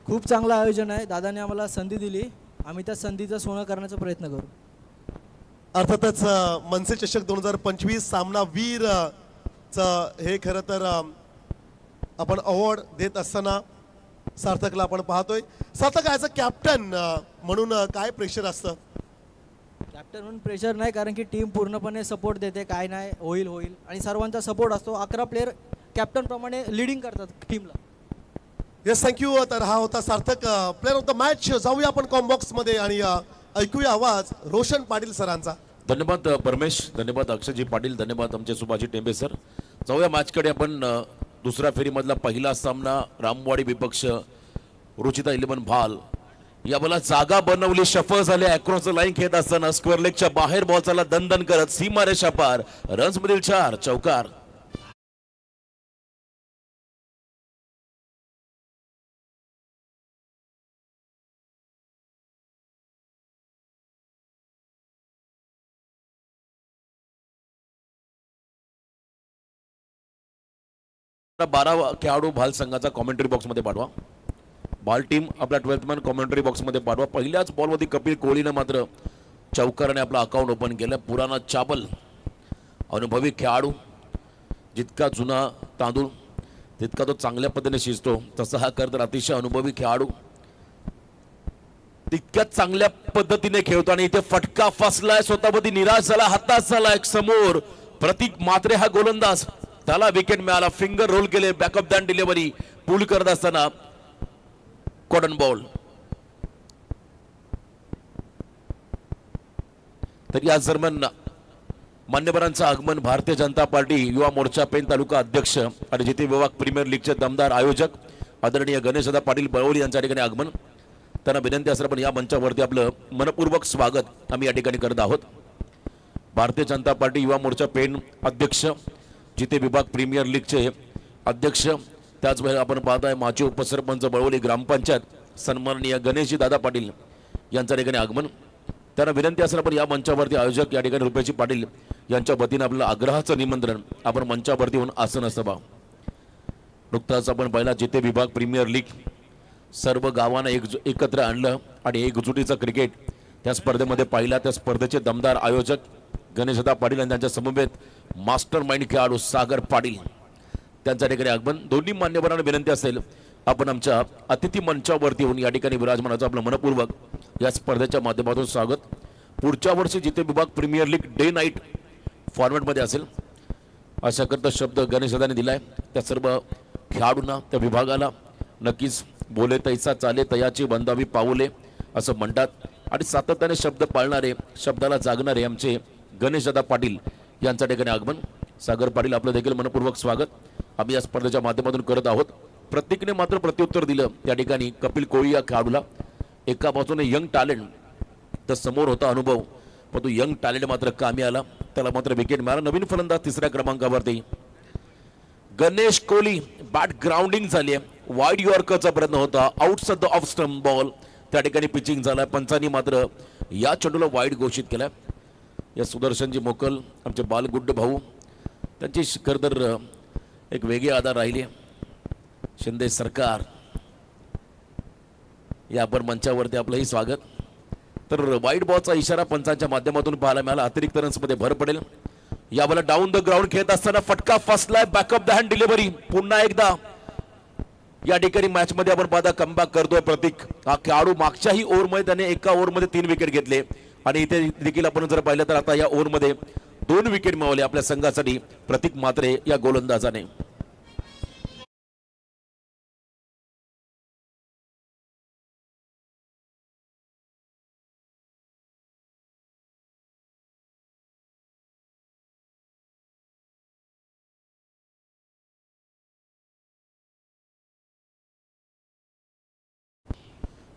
खूप चांगलं आयोजन आहे. दादाने आम्हाला संधी दिली, आम्ही त्या संधीचं सोनं करण्याचा प्रयत्न करू. अर्थातच मनसे चषक 2025 सामना वीर हे खरं तर आपण अवॉर्ड देत असताना सार्थकला आपण पाहतोय. सार्थक ॲज अ कॅप्टन म्हणून काय प्रेशर असतं? कॅप्टन म्हणून प्रेशर नाही, कारण की टीम पूर्णपणे सपोर्ट देते. काय नाही होईल होईल आणि सर्वांचा सपोर्ट असतो. 11 प्लेयर कॅप्टनप्रमाणे लिडिंग करतात टीमला. Yes, thank you. तर हा होता सार्थक, प्लेअर ऑफ द मॅच. जाऊया आपण कॉम्बॉक्समध्ये आणि ऐकूया आवाज रोशन पाटील सरांचा. धन्यवाद परमेश, धन्यवाद अक्षयजी पाटील, धन्यवाद आमचे सुभाषजी टेंबे सर. जाऊया मॅचकडे. आपण दुसऱ्या फेरीमधला पहिला सामना रामवाडी विपक्ष रुचिता 11 भाल या बॉलला जागा बनवली, शफल झाले. अक्रॉस द लाईन खेळत असताना स्क्वेअर लेगच्या बाहेर बॉल चालला दणदण करत सीमारेषा पार. रन्स मधील 4 चौकार. आता 12 खेळाडू भाल संघाचा कॉमेंट्री बॉक्समध्ये पाठवा. भाल टीम आपला 12th मॅन कॉमेंट्री बॉक्समध्ये पाठवा. पहिल्याच बॉलमध्ये कपिल कोहलीनं मात्र चौकाराने आपलं अकाउंट ओपन केलं. पुराणा चाबल अनुभवी खेळाडू, जितका जुना तांदूळ तितका तो चांगल्या पद्धतीने शिजतो, तसा हा करत अतिशय अनुभवी खेळाडू तितक्याच चांगल्या पद्धतीने खेळतो. आणि इथे फटका फसलाय, स्वतःवरती निराश झाला, हातात झाला. एक समोर प्रतीक मात्रे हा गोलंदाज, त्याला विकेट मिळाला. फिंगर रोल केले, बॅकअप दॅन डिलिव्हरी पूल करत असताना कॉटन बॉल. तर या दरम्यान मान्यवरांचं आगमन. भारतीय जनता पार्टी युवा मोर्चा पेन तालुका अध्यक्ष आणि जिथे विभाग प्रीमियर लीगचे दमदार आयोजक आदरणीय गणेशदा पाटील बळवली यांच्या ठिकाणी आगमन. त्यांना विनंती असेल पण या मंचावरती आपलं मनपूर्वक स्वागत आम्ही या ठिकाणी करत आहोत. भारतीय जनता पार्टी युवा मोर्चा पेन अध्यक्ष, जिथे विभाग प्रीमियर लीगचे अध्यक्ष, त्याचवेळी आपण पाहताय माजी उपसरपंच बळवली ग्रामपंचायत सन्माननीय गणेशजी दादा पाटील यांच्या ठिकाणी आगमन. त्यांना विनंती असेल पण या मंचावरती आयोजक या ठिकाणी रुपेशी पाटील यांच्या वतीनं आपलं आग्रहाचं निमंत्रण आपण मंचावरती होऊन आसन सभा. नुकताच आपण पहिला जिथे विभाग प्रीमियर लीग सर्व गावांना एकत्र आणलं आणि एकजुटीचं क्रिकेट त्या स्पर्धेमध्ये पाहिला. त्या स्पर्धेचे दमदार आयोजक गणेशदा पाटील आणि त्यांच्या समवेत मास्टर माइंड खेळाडू सागर पाटील त्यांच्या ठिकाणी आगमन. दोन्ही मान्यवरांना विनंती असेल आपण आमच्या अतिथी मंचावरती येऊन या ठिकाणी विराजमानाचं आपलं मनपूर्वक या स्पर्धेच्या माध्यमातून स्वागत. पुढच्या वर्षी जिथे विभाग प्रीमियर लीग डे नाईट फॉर्मॅटमध्ये असेल अशा करता शब्द गणेशदाने दिलाय. त्या सर्व खेळाडूंना, त्या विभागाला नक्कीच बोले तैसा चाले तयाची बंदावी पाऊले असं म्हणतात. आणि सातत्याने शब्द पाळणारे, शब्दाला जागणारे आमचे गणेशदा पाटील यांच्या ठिकाणी आगमन. सागर पाटील आपलं देखील मनपूर्वक स्वागत आम्ही या स्पर्धेच्या माध्यमातून करत आहोत. प्रत्येकाने मात्र प्रत्युत्तर दिलं त्या ठिकाणी कपिल कोहली या खेळाडूला. एका बाजूने यंग टॅलेंट तर समोर होता अनुभव, पण तो यंग टॅलेंट मात्र कामी आला, त्याला मात्र विकेट मिळाला. नवीन फलंदाज 3ऱ्या क्रमांकावरती गणेश कोहली. बॅट ग्राउंडिंग झाली आहे, वाईड यॉर्करचा प्रयत्न होता, outside the off stump ball त्या ठिकाणी पिचिंग झाला. पंचांनी मात्र या चेंडूला वाईड घोषित केला. या सुदर्शनजी मोकल आमचे बालगुड्ड भाऊ, त्यांची खरं तर एक वेगळी आधार राहिली. शिंदे सरकार या आपण मंचावरती आपलंही स्वागत. तर वाईड बॉलचा इशारा पंचांच्या माध्यमातून पाहायला मिळाला. अतिरिक्त रन्समध्ये भर पडेल. या बॉल डाऊन द ग्राउंड खेळत असताना फटका फसलाय, बॅकअप द हँड डिलिव्हरी. पुन्हा एकदा या ठिकाणी मॅच मध्ये आपण पाहता कमबॅक करतोय प्रतीक. हा खेळाडू मागच्याही ओव्हरमध्ये त्याने एका ओव्हरमध्ये 3 विकेट घेतले आणि इथे देखील आपण जर पाहिलं तर आता या ओव्हरमध्ये 2 विकेट मिळवले आपल्या संघासाठी प्रतीक मात्रे या गोलंदाजाने.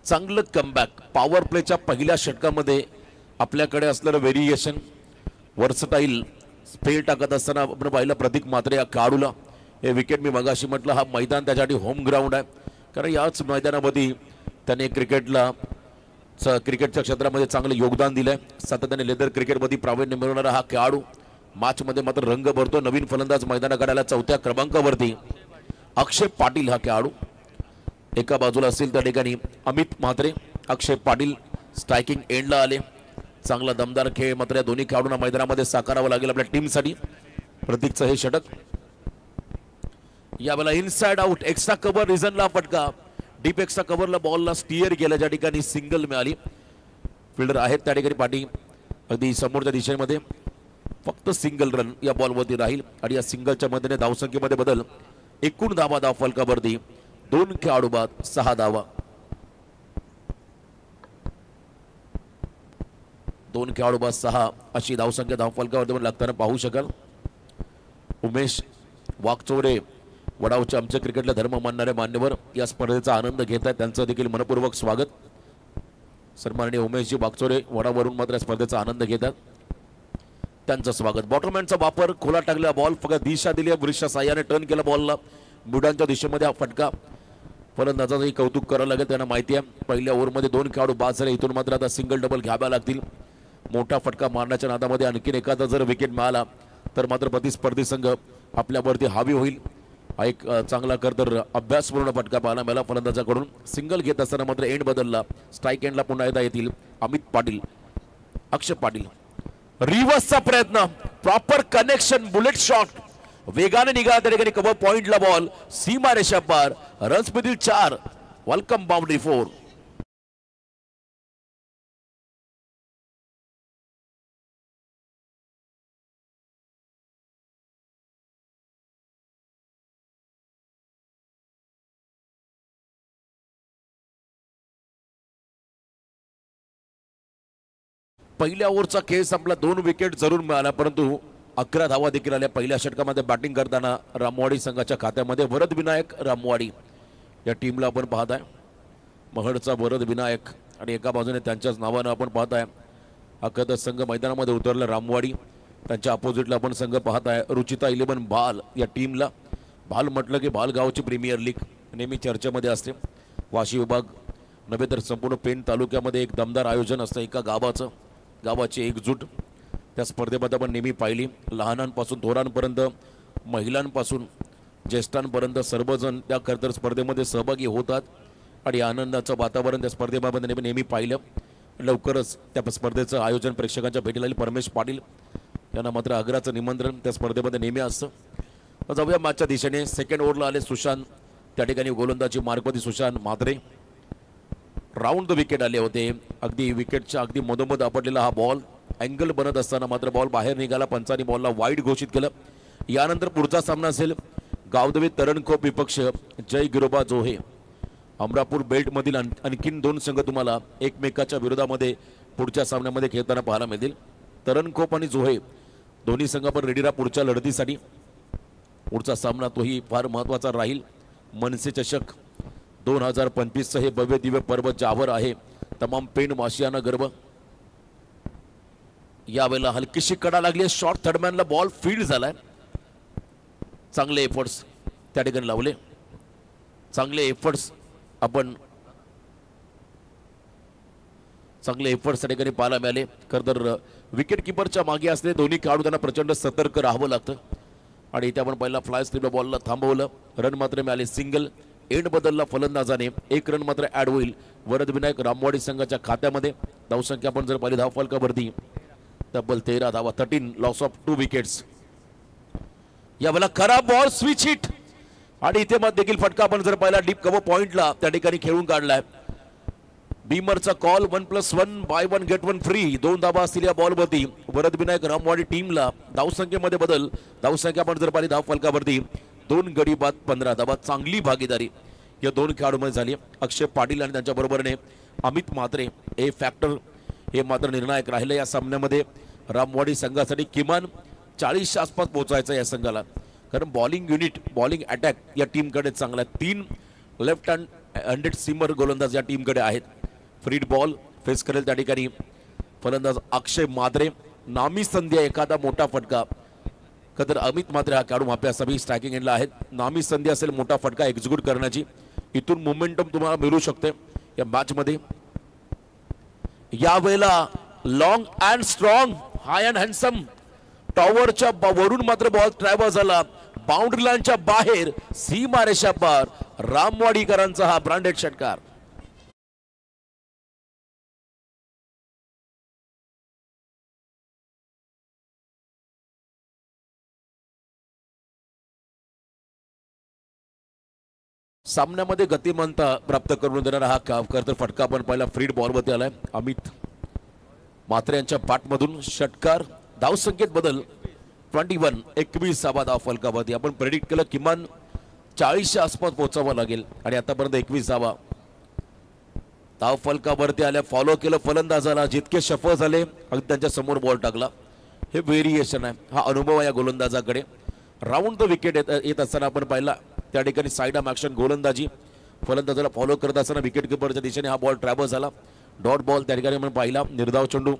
चांगलं कमबॅक. पॉवर प्लेच्या पहिल्या षटकामध्ये आपल्याकडे असलेलं व्हेरिएशन, वर्सटाईल स्पेल टाकत असताना आपण पाहिलं प्रतीक मात्रे या खेळाडूला हे विकेट. मी मगाशी म्हटलं हा मैदान त्याच्यासाठी होम ग्राउंड आहे, कारण याच मैदानामध्ये त्याने क्रिकेटच्या क्षेत्रामध्ये चांगलं योगदान दिलंय. सातत्याने लेदर क्रिकेटमध्ये प्रावीण्य मिळवणारा हा खेळाडू मॅचमध्ये मात्र रंग भरतो. नवीन फलंदाज मैदानाकडे आला 4थ्या क्रमांकावरती अक्षय पाटील हा खेळाडू. एका बाजूला असेल त्या ठिकाणी अमित म्हात्रे, अक्षय पाटील स्ट्रायकिंग एंडला आले. चांगला दमदार खेळ मात्र या दोन्ही खेळाडूंना मैदानामध्ये साकारावं लागेल आपल्या टीमसाठी. प्रतीकचं हे षटक. यावेळेला इनसाइड आउट एक्स्ट्रा कव्हर रिझनला फटका. डीप एक्स्ट्रा कव्हरला बॉलला स्टिअर गेला, ज्या ठिकाणी सिंगल मिळाली. फिल्डर आहेत त्या ठिकाणी पाठी अगदी समोरच्या दिशेमध्ये. फक्त सिंगल रन या बॉलवरती राहील आणि या सिंगलच्या मदतीने धावसंख्येमध्ये बदल. एकूण धावा धाव फलकावरती 2 खेळाडू बाद 6 धावा. 2 खेळाडू बाद 6 अशी धावसंख्या धाव फलकावरती लागताना पाहू शकाल. उमेश वाकचौरे वडावचे आमच्या क्रिकेटला धर्म मानणारे मान्यवर या स्पर्धेचा आनंद घेत आहेत, त्यांचं देखील मनपूर्वक स्वागत. सन्माननीय उमेशजी वाकचौरे वडावरून मात्र स्पर्धेचा आनंद घेतात, त्यांचं स्वागत. बॉटरमॅनचा वापर, खोला टाकलेला बॉल, फक्त दिशा दिली वृष्या साह्याने टर्न केला बॉलला बुडांच्या दिशेमध्ये. हा फटका फलंदाजाचंही कौतुक करावं लागेल, त्यांना माहिती आहे पहिल्या ओव्हरमध्ये 2 खेळाडू बाद झाले. इथून मात्र आता सिंगल डबल घ्याव्या लागतील. मोठा फटका मारण्याच्या नादामध्ये आणखीन एखादा जर विकेट मिळाला तर मात्र प्रतिस्पर्धी संघ आपल्यावरती हावी होईल. हा एक चांगला करतर अभ्यासपूर्ण फटका पाहायला मिळाला फलंदाजाकडून. सिंगल घेत असताना मात्र एंड बदलला. स्ट्राईक एंडला पुन्हा येता येतील अमित पाटील, अक्षय पाटील. रिव्हर्सचा प्रयत्न, प्रॉपर कनेक्शन, बुलेट शॉट, वेगाने निघाला त्या ठिकाणी कव्हर पॉइंटला बॉल, सीमा रेषा पार. रन्स मधील 4, वेलकम बाउंड्री 4. पहिल्या ओव्हरचा खेळ संपला, 2 विकेट जरूर मिळाला, परंतु 11 धावा देखील आल्या. पहिल्या षटकामध्ये बॅटिंग करताना रामवाडी संघाच्या खात्यामध्ये वरद विनायक रामवाडी या टीमला आपण पाहत आहे. महडचा वरद विनायक आणि एका बाजूने त्यांच्याच नावानं आपण पाहत आहे अखत संघ मैदानामध्ये उतरला रामवाडी. त्यांच्या अपोजिटला आपण संघ पाहत आहे रुचिता 11 बाल या टीमला. बाल म्हटलं की बालगावची प्रीमियर लीग नेहमी चर्चेमध्ये असते. वाशी विभाग नव्हे तर संपूर्ण पेण तालुक्यामध्ये एक दमदार आयोजन असतं एका गावाची एकजूट. त्या स्पर्धेमध्ये आपण नेहमी पाहिली. लहानांपासून थोरांपर्यंत, महिलांपासून ज्येष्ठांपर्यंत सर्वजण त्या खरतर स्पर्धेमध्ये सहभागी होतात आणि आनंदाचं वातावरण त्या स्पर्धेमध्ये नेहमी पाहिलं. लवकरच त्या स्पर्धेचं आयोजन प्रेक्षकांच्या भेटीला येईल. परमेश पाटील यांना मात्र आग्राचं निमंत्रण त्या स्पर्धेमध्ये नेहमी असतं. जाऊया मॅचच्या दिशेने. सेकंड ओव्हरला आले सुशांत, त्या ठिकाणी गोलंदाजी मार्गवती Sushant Mhatre. Round the wicket आले होते. अगदी विकेटच्या अगदी मधोमध आपटलेला हा बॉल अँगल बनत असताना मात्र बॉल बाहेर निघाला. पंचांनी बॉलला वाईड घोषित केलं. यानंतर पुढचा सामना असेल गावदेवी तरणखोप विपक्ष जय गिरोबा जोहे. अमरापूर बेल्टमधील आणखीन 2 संघ तुम्हाला एकमेकाच्या विरोधामध्ये पुढच्या सामन्यामध्ये खेळताना पाहायला मिळतील. तरणखोप आणि जोहे दोन्ही संघ पण रेडी राहा पुढच्या लढतीसाठी. पुढचा सामना तोही फार महत्त्वाचा राहील. मनसे चषक 2025चं हे भव्य दिव्य पर्व ज्यावर आहे तमाम पेण वासियांना गर्व. यावेळेला हलकीशी कडा लागली. शॉर्ट थर्डमॅनला बॉल फील्ड झालाय. चांगले एफर्ट्स त्या ठिकाणी लावले. चांगले एफर्ट्स त्या ठिकाणी पाहायला मिळाले. खरंतर विकेट किपरच्या मागे असले दोन्ही खेळाडू त्यांना प्रचंड सतर्क राहावं लागतं आणि इथे आपण पहिला फ्लाय स्लिपला बॉलला थांबवलं. रन मात्र मिळाले. सिंगल एंड बदलला फलंदाजाने. 1 रन मात्र ऍड होईल वरद विनायक रामवाडी संघाच्या खात्यामध्ये. धावसंख्या आपण जर पाहिली धाव फलकावरती तब्बल 13 धावा. 13 लॉस ऑफ 2 विकेट्स. यावेळेला खराब बॉल स्विच हिट आणि इथे मग देखील फटका आपण जर पाहिला डीप कव्हर पॉइंटला त्या ठिकाणी खेळून काढलाय. बीमरचा कॉल 1+1 बाय 1 गेट 1 फ्री. 2 धावा असतील या बॉलवरती. वरद विनायक रामवाडी टीमला धावसंख्येमध्ये बदल. धावसंख्या आपण जर पाहिली धाव फलकावरती 2 गडी बाद 15 धावा. चांगली भागीदारी या 2 खेळाडूंमध्ये झाली. अक्षय पाटील आणि त्यांच्या बरोबरने अमित म्हात्रे हे फॅक्टर हे मात्र निर्णायक राहिले या सामन्यामध्ये. रामवाडी संघासाठी किमान 40च्या आसपास पोहोचायचं या संघाला, कारण बॉलिंग युनिट बॉलिंग अटॅक या टीमकडे चांगला आहे. 3 लेफ्ट हँडेड सीमर गोलंदाज या टीमकडे आहेत. फ्रीड बॉल फेस करेल त्या ठिकाणी फलंदाज अक्षय म्हात्रे. नामी संधी एखादा मोठा फटका. खतर अमित म्हात्रे हा खेळाडू आपल्या सभी स्ट्रायकिंग एंडला आहेत. नामी संधी असेल मोठा फटका एक्झिक्यूट करण्याची. इथून मोमेंटम तुम्हाला मिळू शकते या मॅच मध्ये. यावेळेला long and strong high and handsome टॉवरच्या वरून मात्र बॉल ट्रॅव्हल झाला. बाउंड्री लाईनच्या बाहेर सीमारेषा पार रामवाडीकरांचा हा ब्रँडेड षटकार. सामन्यामध्ये गतिमानता प्राप्त करून देणारा हा तर फटका आपण पहिला फ्रीड बॉलवरती आलाय. अमित मात्रे यांच्या पाठमधून षटकार. धावसंख्येत बदल 21 धाव फलकावरती. आपण प्रेडिक्ट केलं किमान 40च्या आसपास पोहोचावं लागेल आणि आतापर्यंत 21 धाव फलकावरती आल्या. फॉलो केलं फलंदाजाला. जितके सफळ झाले अगदी त्यांच्या समोर बॉल टाकला. हे व्हेरिएशन आहे, हा अनुभव आहे या गोलंदाजाकडे. राऊंड द विकेट येत असताना आपण पाहिला त्या ठिकाणी साईड ऑफ ॲक्शन गोलंदाजी. फलंदाजाला फॉलो करत असताना विकेट किपरच्या दिशेने हा बॉल ट्रॅव्हल झाला. डॉट बॉल त्या ठिकाणी आपण पाहिला. निर्धाव चेंडू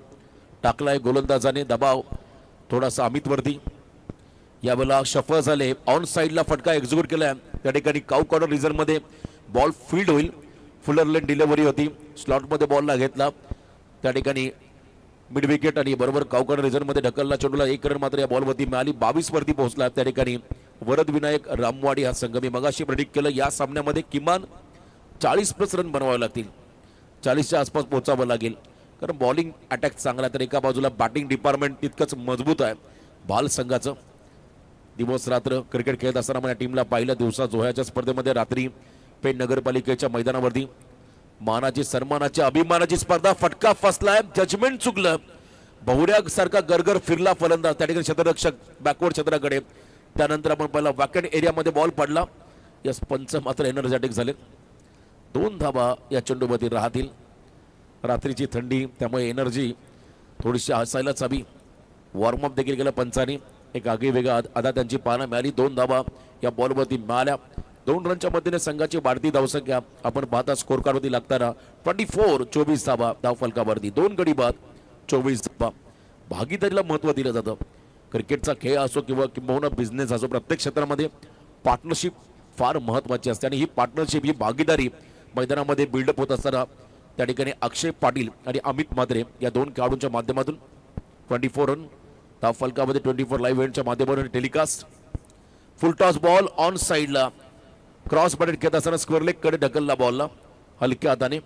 टाकलाय गोलंदाजाने. दबाव थोडासा अमितवरती. यावेळेला सफळ झाले. ऑन साईडला फटका एक्झिक्यूट केलाय. त्या ठिकाणी काऊ कॉर्नर रिझनमध्ये बॉल फील्ड होईल. फुलर लेन डिलिव्हरी होती. स्लॉटमध्ये बॉलला घेतला. त्या ठिकाणी मिड विकेट आणि बरोबर काऊ कॉर्नर रिझनमध्ये ढकलला. चेंडूला 1 रन मात्र या बॉलवरती मिळाली. 22 वरती पोहोचला. त्या ठिकाणी वरद विनायक रामवाडी हा संघ. मी मगाशी प्रेडिक्ट केलं या सामन्यामध्ये किमान 40+ रन बनवावे लागतील. 40च्या आसपास पोहोचावं लागेल कारण बॉलिंग अटॅक चांगला. तर एका बाजूला बॅटिंग डिपार्टमेंट तितकंच मजबूत आहे बाल संघाचं. दिवस रात्र क्रिकेट खेळत असताना या टीमला पाहिलं. दिवसा जोह्याच्या स्पर्धेमध्ये, रात्री पेण नगरपालिकेच्या मैदानावरती मानाची सन्मानाची अभिमानाची स्पर्धा. फटका फसलाय. जजमेंट चुकलं. बहुड्यासारखा गरगर फिरला फलंदाज. त्या ठिकाणी क्षेत्ररक्षक बॅकवर्ड क्षेत्राकडे. त्यानंतर आपण पहिला वॅकंट एरियामध्ये बॉल पडला. यस पंच मात्र एनर्जेटिक झाले. 2 धावा या चेंडूवरती राहतील. रात्रीची थंडी त्यामुळे एनर्जी थोडीशी असायलाच हवी. वॉर्मअप देखील केलं पंचांनी. एक आगीवेगळा अदा त्यांची पाहायला मिळाली. 2 धावा या बॉलवरती मिळाल्या. 2 रनच्या मदतीने संघाची वाढती धावसंख्या आपण पाहता स्कोर कार्डवरती लागताना 24 धावा धाव फलकावरती. 2 गडी बाद 24 धावा. भागीदारीला महत्त्व दिलं जातं. क्रिकेटचा खेळ असो किंवा बिझनेस असो, प्रत्येक क्षेत्रामध्ये पार्टनरशिप फार महत्त्वाची असते आणि ही पार्टनरशिप, ही भागीदारी मैदानामध्ये बिल्डअप होत असताना त्या ठिकाणी अक्षय पाटील आणि अमित म्हात्रे या 2 खेळाडूंच्या माध्यमातून 24 रन धाव फलकामध्ये 24 लाईव्ह इव्हेंटच्या माध्यमातून telecast. Full toss ball on साईडला क्रॉस बॅटेड खेळत असताना स्क्वेअर लेग कडे ढकलला बॉलला हलक्या हाताने.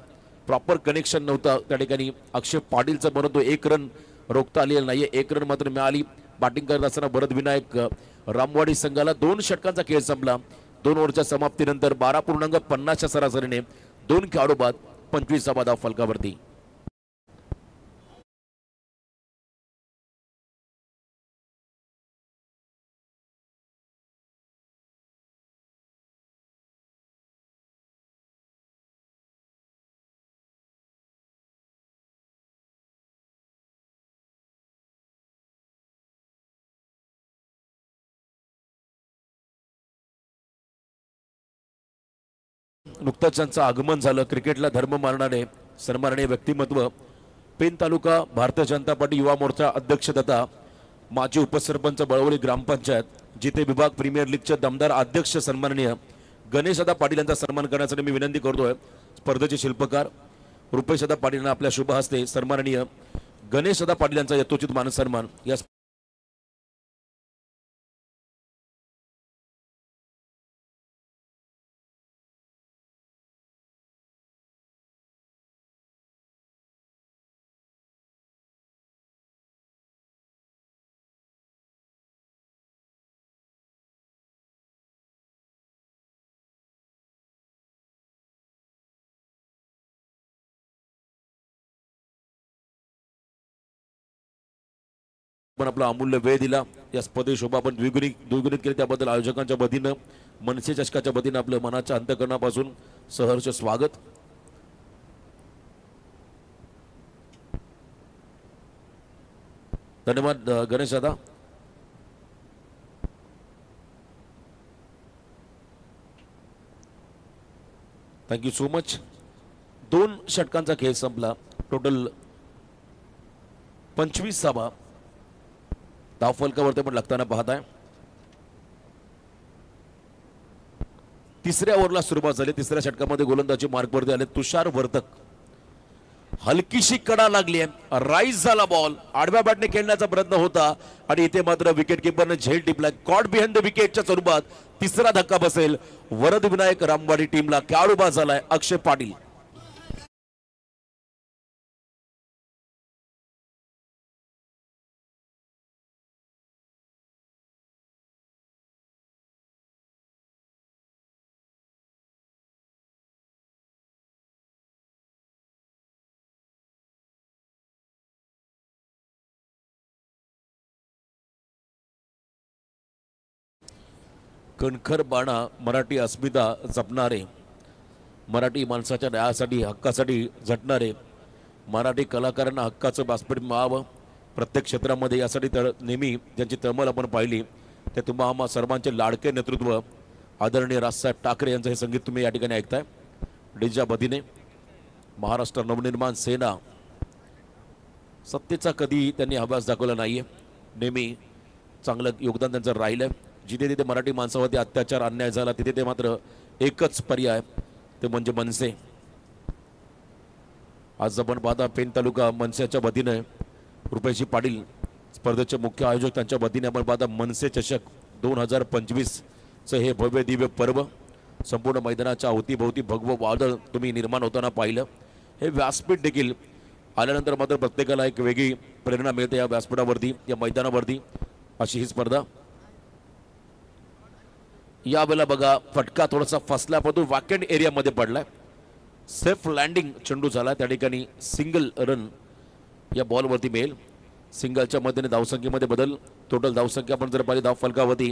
प्रॉपर कनेक्शन नव्हतं त्या ठिकाणी अक्षय पाटीलचं, परंतु 1 रन रोखता आलेला नाहीये. 1 रन मात्र मिळाली. बॅटिंग करत असताना वरद विनायक रामवाडी संघाला 2 षटकांचा खेळ संपला. 2 ओव्हरच्या समाप्तीनंतर 12.50च्या सरासरीने 2 खेळाडू बाद 25 धाव फलकावरती. नुकतंच त्यांचं आगमन झालं. क्रिकेटला धर्म मानणारे सन्माननीय व्यक्तिमत्व, पेण तालुका भारतीय जनता पार्टी युवा मोर्चा अध्यक्ष तथा माजी उपसरपंच बळवली ग्रामपंचायत, जिथे विभाग प्रीमियर लीगचे दमदार अध्यक्ष सन्माननीय गणेशदा पाटील यांचा सन्मान करण्यासाठी मी विनंती करतोय. स्पर्धेचे शिल्पकार रुपेशदा पाटील यांना आपल्या शुभ हस्ते सन्माननीय गणेशदा पाटील यांचा यथोचित मान सन्मान या पण आपला अमूल्य वेळ दिला. या स्पर्धे शोभा आपण द्विगुणित केली त्याबद्दल आयोजकांच्या वतीनं, मनसे चषकाच्या वतीनं आपलं मनाच्या अंतःकरणापासून सहर्ष स्वागत. धन्यवाद गणेश दादा. Thank you so much. 2 षटकांचा खेळ संपला. टोटल 25 धावा धाव फलकावरती पण लागताना पाहत आहे. 3ऱ्या ओव्हरला सुरुवात झाली. 3ऱ्या षटकामध्ये गोलंदाजी मार्कवरती आले तुषार वर्तक. हलकीशी कडा लागली आहे, राईज झाला बॉल, आडव्या बॅटने खेळण्याचा प्रयत्न होता आणि इथे मात्र विकेट किपरने झेल टिपलाय. कॉट बिहाइंड द विकेटच्या स्वरूपात तिसरा धक्का बसेल वरद विनायक रामवाडी टीमला. खेळाडू बाद झालाय अक्षय पाटील. कणखर बाणा मराठी अस्मिता जपणारे, मराठी माणसाच्या न्यायासाठी हक्कासाठी झटणारे, मराठी कलाकारांना हक्काचं व्यासपीठ मिळावं प्रत्येक क्षेत्रामध्ये यासाठी नेहमी ज्यांची तळमळ आपण पाहिली ते तुम्हा आम्हा सर्वांचे लाडके नेतृत्व आदरणीय राजसाहेब ठाकरे यांचं हे संगीत तुम्ही या ठिकाणी ऐकताय. डीच्या वतीने महाराष्ट्र नवनिर्माण सेना, सत्तेचा कधी त्यांनी हव्यास दाखवला नाहीये, नेहमी चांगलं योगदान त्यांचं राहिलं. जिथे तिथे मराठी माणसावरती अत्याचार अन्याय झाला तिथे ते मात्र एकच पर्याय ते म्हणजे मनसे. आज आपण पाहता पेन तालुका मनसेच्या वतीने रुपेशी पाटील स्पर्धेचे मुख्य आयोजक त्यांच्या वतीने आपण पाहता मनसे चषक 2025चं हे भव्य दिव्य पर्व संपूर्ण मैदानाच्या अवतीभोवती भगवं वादळ तुम्ही निर्माण होताना पाहिलं. हे व्यासपीठ देखील आल्यानंतर मात्र प्रत्येकाला एक वेगळी प्रेरणा मिळते या व्यासपीठावरती या मैदानावरती. अशी ही स्पर्धा यावेळेला बघा फटका थोडासा फसल्यापासून वॅकेंट एरियामध्ये पडलाय. सेफ लँडिंग चेंडू झाला त्या ठिकाणी सिंगल रन या बॉलवरती मिळेल. सिंगलच्या मध्येने धावसंख्येमध्ये बदल. टोटल धावसंख्या आपण जर पाहिली धाव फलकावरती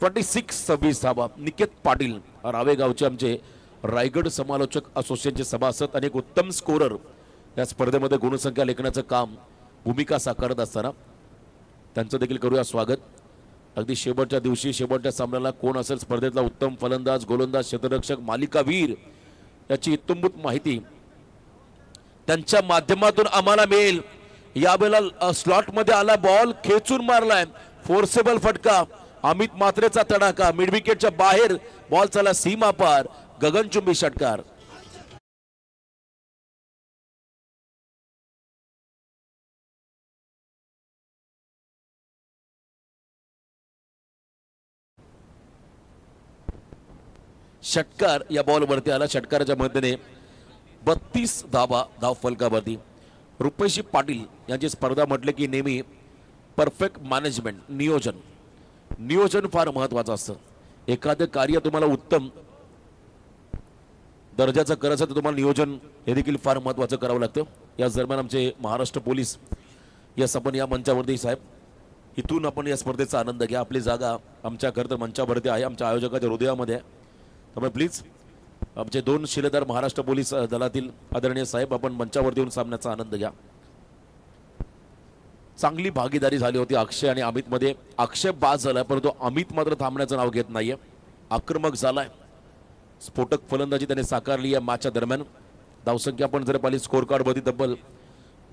26-26 धावा. निकेत पाटील रावे गावचे आमचे रायगड समालोचक असोसिएशनचे सभासद आणि एक उत्तम स्कोरर या स्पर्धेमध्ये गुणसंख्या लेखनाचं काम भूमिका साकारत असताना त्यांचं देखील करूया स्वागत. अगदी शेवटच्या दिवशी शेवटच्या सामन्याला कोण असेल स्पर्धेतला उत्तम फलंदाज, गोलंदाज, क्षेत्ररक्षक, मालिकावीर याची इत्तंभूत माहिती त्यांच्या माध्यमातून आम्हाला मिळेल. यावेळेला स्लॉटमध्ये आला बॉल, खेचून मारलाय, फोर्सेबल फटका, अमित मात्रेचा तडाखा, मिड विकेटच्या बाहेर बॉल चला सीमा पार, गगनचुंबी षटकार. षटकार या बॉलवरती आला. षटकाराच्या मध्येने 32 धावा धाव फलकावरती. रुपेशी पाटील यांची स्पर्धा म्हटले की नेहमी परफेक्ट मॅनेजमेंट, नियोजन फार महत्वाचं असतं. एखादं कार्य तुम्हाला उत्तम दर्जाचं करायचं तर तुम्हाला नियोजन हे देखील फार महत्वाचं करावं लागतं. या दरम्यान आमचे महाराष्ट्र पोलीस यस आपण या मंचावरती साहेब इथून आपण या स्पर्धेचा आनंद घ्या. आपली जागा आमच्या खरं तर मंचावरती आहे, आमच्या आयोजकाच्या हृदयामध्ये आहे. त्यामुळे प्लीज आमचे 2 शिलेदार महाराष्ट्र पोलीस दलातील आदरणीय साहेब आपण मंचावरती येऊन सामन्याचा आनंद घ्या. चांगली भागीदारी झाली होती अक्षय आणि अमित मध्ये. अक्षय बाद झालाय परंतु अमित मात्र थांबण्याचं नाव घेत नाहीये. आक्रमक झालाय, स्फोटक फलंदाजी त्याने साकारली या मॅचच्या दरम्यान. धावसंख्या आपण जर पाहिली स्कोर कार्ड मध्ये तब्बल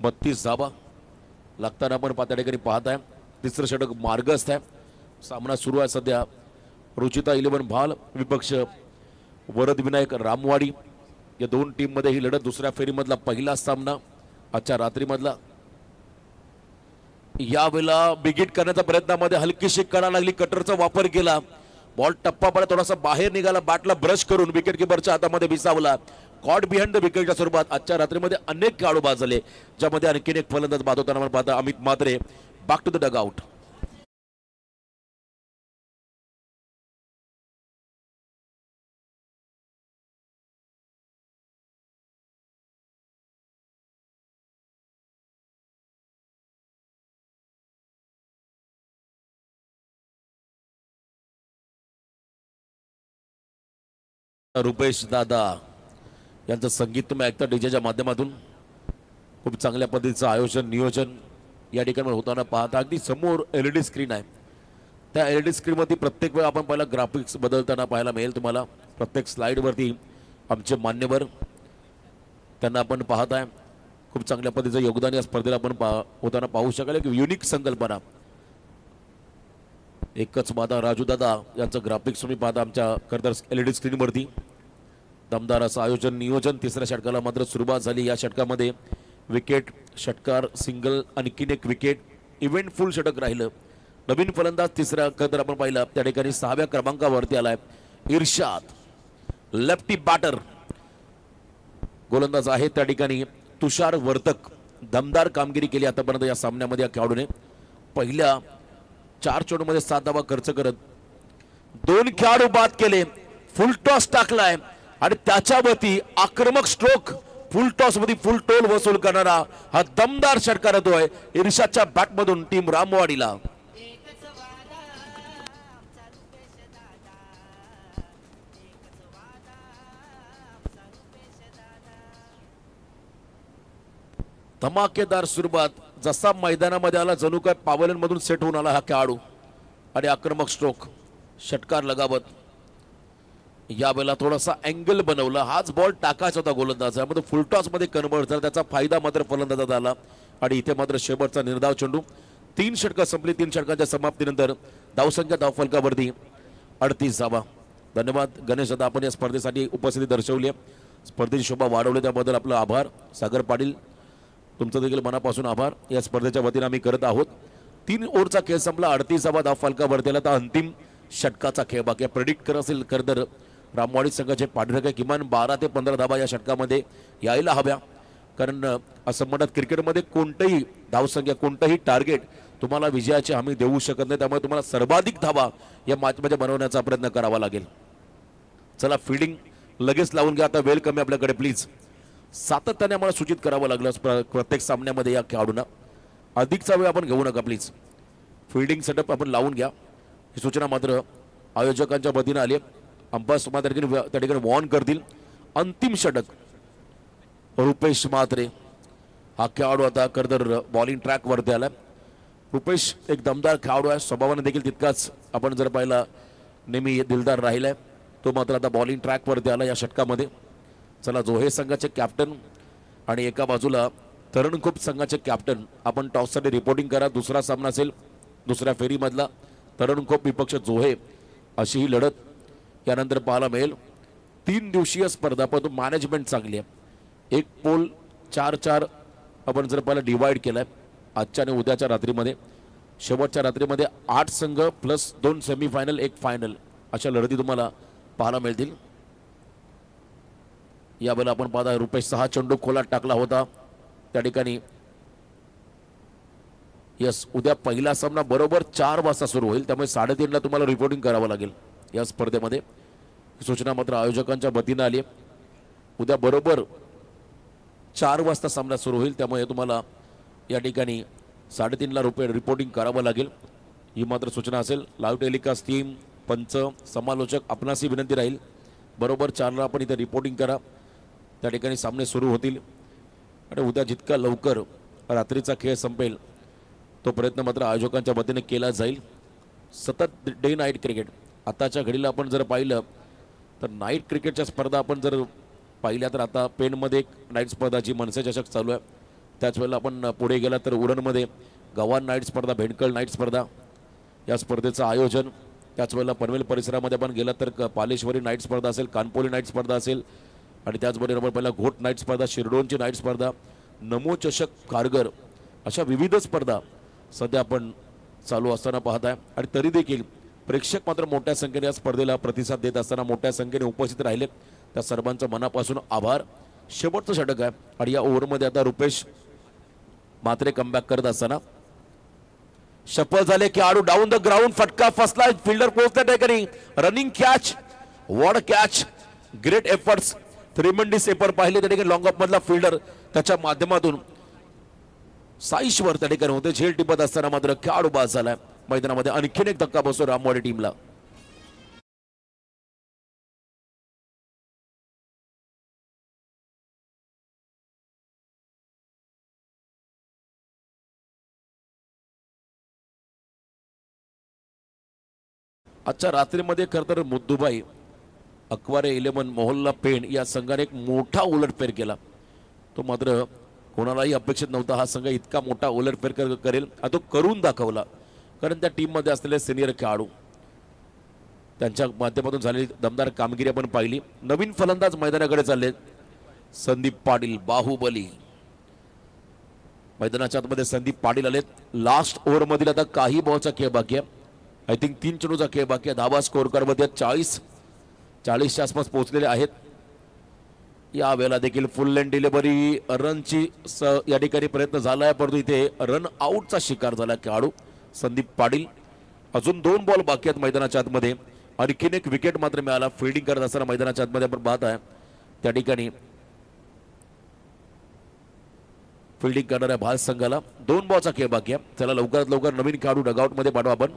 32 धावा लागताना आपण त्या ठिकाणी पाहत आहे. तिसरं षटक मार्गस्थ आहे. सामना सुरू आहे सध्या. रुचिता 11 भाल विपक्ष वरद विनायक रामवाडी. या 2 टीम मध्ये ही लढत दुसऱ्या फेरीमधला पहिला सामना आजच्या रात्रीमधला. यावेळेला बिगिट करण्याच्या प्रयत्नामध्ये हलकीशी कडा लागली, कटरचा वापर केला, बॉल टप्पा पडला, थोडासा बाहेर निघाला, बॅटला ब्रश करून विकेट किपरच्या हातामध्ये विसावला. कॉट बिहाइंड द विकेटच्या स्वरूपात आजच्या रात्रीमध्ये अनेक खेळाडू बाद झाले, ज्यामध्ये आणखीन एक फलंदाज बाद होताना आपण पाहता Amit Matre. Back to the dugout. Rupesh दादा यांचं संगीत तुम्ही ऐकता डीजेच्या माध्यमातून. खूप चांगल्या पद्धतीचं आयोजन नियोजन या ठिकाणी होताना पाहता. अगदी समोर LED स्क्रीन आहे. त्या LED स्क्रीनवरती प्रत्येक वेळा आपण पहिला ग्राफिक्स बदलताना पाहायला मिळेल तुम्हाला. प्रत्येक स्लाइडवरती आमचे मान्यवर त्यांना आपण पाहत आहे. खूप चांगल्या पद्धतीचं योगदान या स्पर्धेला आपण होताना पाहू शकाल. एक युनिक संकल्पना. एकच मादा राजू दादा यांचं ग्राफिक्स तुम्ही पाहता आमच्या खरं LED स्क्रीनवरती. दमदार असं आयोजन नियोजन. तिसऱ्या षटकाला मात्र सुरुवात झाली. या षटकामध्ये विकेट, षटकार, सिंगल, आणखीन एक विकेट, इव्हेंटफुल षटक राहिलं. नवीन फलंदाज तिसरा तर आपण पाहिला त्या ठिकाणी 6व्या क्रमांकावरती आलाय इर्शाद, लेफ्टी बॅटर. गोलंदाज आहे त्या ठिकाणी तुषार वर्तक. दमदार कामगिरी केली आतापर्यंत या सामन्यामध्ये या खेळाडूने. पहिल्या 4 चेंडूमध्ये 7 धावा खर्च करत 2 खेळाडू बाद केले, फुल टॉस टाकलाय आणि त्याच्यावरती आक्रमक स्ट्रोक, फुल टॉस मध्ये फुल टोल वसूल करणारा हा दमदार षटकार येतोय इर्शादच्या बॅटमधून टीम रामवाडीला. धमाकेदार सुरुवात, जसा मैदानामध्ये आला जणू काय पावलन मधून सेट होऊन आला हा खेळाडू आणि आक्रमक स्ट्रोक, षटकार लगावत. यावेळेला थोडासा अँगल बनवला, हाच बॉल टाकायचा होता गोलंदाजामध्ये, फुलटॉस मध्ये कन्वर्ट झाला, त्याचा फायदा मात्र फलंदाजात आला आणि इथे मात्र शेवटचा निर्धाव चेंडू. 3 षटकं संपली. 3 षटकांच्या समाप्तीनंतर धावसंख्या धावफलकावरती 38 धावा. धन्यवाद गणेश दादा, आपण या स्पर्धेसाठी उपस्थिती दर्शवली आहे, स्पर्धेची शोभा वाढवली त्याबद्दल आपलं आभार. सागर पाटील तुमचं देखील मनापासून आभार. या स्पर्धेच्या वतीने आम्ही करत आहोत. 3 ओव्हरचा खेळ संपला, 38 धावफलकावरती आला. तर अंतिम षटकाचा खेळ बाकी. प्रेडिक्ट करत असेल खरं तर रामवाडी संघाचे पाठीराखे किमान 12 ते 15 धावा या षटकामध्ये यायला हव्या, कारण असं म्हणतात क्रिकेटमध्ये कोणतंही धावसंख्या, कोणतंही टार्गेट तुम्हाला विजयाची हमी देऊ शकत नाही. त्यामुळे तुम्हाला सर्वाधिक धावा या मॅचमध्ये बनवण्याचा प्रयत्न करावा लागेल. चला फिल्डिंग लगेच लावून घ्या. आता वेळ कमी आपल्याकडे, प्लीज. सातत्याने आम्हाला सूचित करावं लागलं प्रत्येक सामन्यामध्ये या खेळाडूंना. अधिकचा वेळ आपण घेऊ नका प्लीज. फिल्डिंग सेटअप आपण लावून घ्या, ही सूचना मात्र आयोजकांच्या वतीने आली. अंपायर मात्र त्या ठिकाणी वॉर्न करतील. अंतिम षटक रुपेश म्हात्रे हा खेळाडू आता खरंतर बॉलिंग ट्रॅक वरती आला. रुपेश एक दमदार खेळाडू आहे, स्वभावाने देखील तितकाच आपण जर पाहिला नेहमी दिलदार राहिलाय. तो मात्र आता बॉलिंग ट्रॅक वरती आला या षटकामध्ये. चला, जोहे संघाचे कॅप्टन आणि एका बाजूला तरणखोप संघाचे कॅप्टन, आपण टॉससाठी रिपोर्टिंग करा. दुसरा सामना असेल दुसऱ्या फेरीमधला तरणखोप विपक्ष जोहे, अशी ही लढत यानंतर पाहायला मिळेल. 3 दिवसीय स्पर्धा, पण मॅनेजमेंट चांगली आहे. एक पोल 4-4 आपण जर पाहिला डिवाइड केलाय आजच्या आणि उद्याच्या रात्रीमध्ये. शेवटच्या रात्रीमध्ये 8 संघ प्लस 2 सेमीफायनल 1 फायनल अशा लढती तुम्हाला पाहायला मिळतील. यावेळेला आपण पाहता रुपेश 6 चेंडू खोलात टाकला होता त्या ठिकाणी. यस, उद्या पहिला सामना बरोबर 4 वाजता सुरू होईल, त्यामुळे 3:30ला तुम्हाला रिपोर्टिंग करावं लागेल या स्पर्धेमध्ये. सूचना मात्र आयोजकांच्या वतीने आली आहे. उद्या बरोबर 4 वाजता सामना सुरू होईल, त्यामुळे तुम्हाला या ठिकाणी 3:30ला रिपोर्टिंग करावं लागेल. ही मात्र सूचना असेल. लाईव्ह टेलिकास्ट टीम, पंच, समालोचक आपणासही विनंती राहील, बरोबर 4ला आपण इथे रिपोर्टिंग करा. त्या ठिकाणी सामने सुरू होतील आणि उद्या जितका लवकर रात्रीचा खेळ संपेल तो प्रयत्न मात्र आयोजकांच्या वतीने केला जाईल. सतत डे नाईट क्रिकेट आताच्या घडीला आपण जर पाहिलं तर नाईट क्रिकेटच्या स्पर्धा आपण जर पाहिल्या तर आता पेणमध्ये एक नाईट स्पर्धा जी मनसे चषक चालू आहे, त्याच वेळेला आपण पुढे गेला तर उरणमध्ये गव्हाण नाईट स्पर्धा, भेंडकळ नाईट स्पर्धा या स्पर्धेचं आयोजन. त्याच वेळेला पनवेल परिसरामध्ये आपण गेला तर पालेश्वरी नाईट स्पर्धा असेल, कानपोली नाईट स्पर्धा असेल आणि त्याचबरोबर पहिला घोट नाईट स्पर्धा, शिरडोनची नाईट स्पर्धा, नमो चषक, कारगर अशा विविध स्पर्धा सध्या आपण चालू असताना पाहत आहे. आणि तरी देखील प्रेक्षक मात्र मोठ्या संख्येने या स्पर्धेला प्रतिसाद देत असताना मोठ्या संख्येने उपस्थित राहिले, त्या सर्वांचं मनापासून आभार. शेवटचं षटक आहे आणि या ओव्हरमध्ये आता रुपेश म्हात्रे कमबॅक करत असताना शफल झाले खेळाडू डाऊन द ग्राउंड. फटका फसला, फिल्डर पोहोचल्या ठिकाणी running catch, what catch, great efforts, tremendous effort पाहिले त्या ठिकाणी. लॉंग ऑफ मधला फिल्डर त्याच्या माध्यमातून साईश्वर त्या ठिकाणी होते. झेल टिपत असताना मात्र खेळाडू बाद झालाय. मैदानामध्ये आणखीन एक धक्का बसतो रामवाडी टीमला. आजच्या रात्रीमध्ये खरं तर मुद्दुबाई अक्वारे 11 मोहल्ला पेण या संघाने एक मोठा उलटफेर केला. तो मात्र कोणालाही अपेक्षित नव्हता हा संघ इतका मोठा उलटफेर करेल. तो करून दाखवला, कारण त्या टीममध्ये असलेले सिनियर खेळाडू त्यांच्या माध्यमातून झालेली दमदार कामगिरी आपण पाहिली. नवीन फलंदाज मैदानाकडे चालले, संदीप पाटील बाहुबली. मैदानाच्या आतमध्ये संदीप पाटील आलेत. लास्ट ओव्हर मधील आता काही बॉलचा खेळ बाकी आहे. आय थिंक 3 चेंडूचा खेळ बाकी आहे. धावा स्कोर कार्ड मध्ये 40च्या आसपास पोहोचलेले आहेत. या वेळेला देखील फुल लेन डिलिव्हरी रनची या ठिकाणी प्रयत्न झालाय, परंतु इथे रन आउटचा शिकार झाला खेळाडू संदीप पाटील. अजून 2 बॉल बाकी आहेत मैदानाच्या आतमध्ये. आणखीन एक विकेट मात्र मिळाला. फिल्डिंग करत असताना मैदानाच्या आतमध्ये आपण पाहत आहे त्या ठिकाणी फिल्डिंग करणाऱ्या भारत संघाला 2 बॉलचा खेळ बाकी आहे. त्याला लवकरात लवकर नवीन खेळाडू डगआउट मध्ये पाठवा आपण.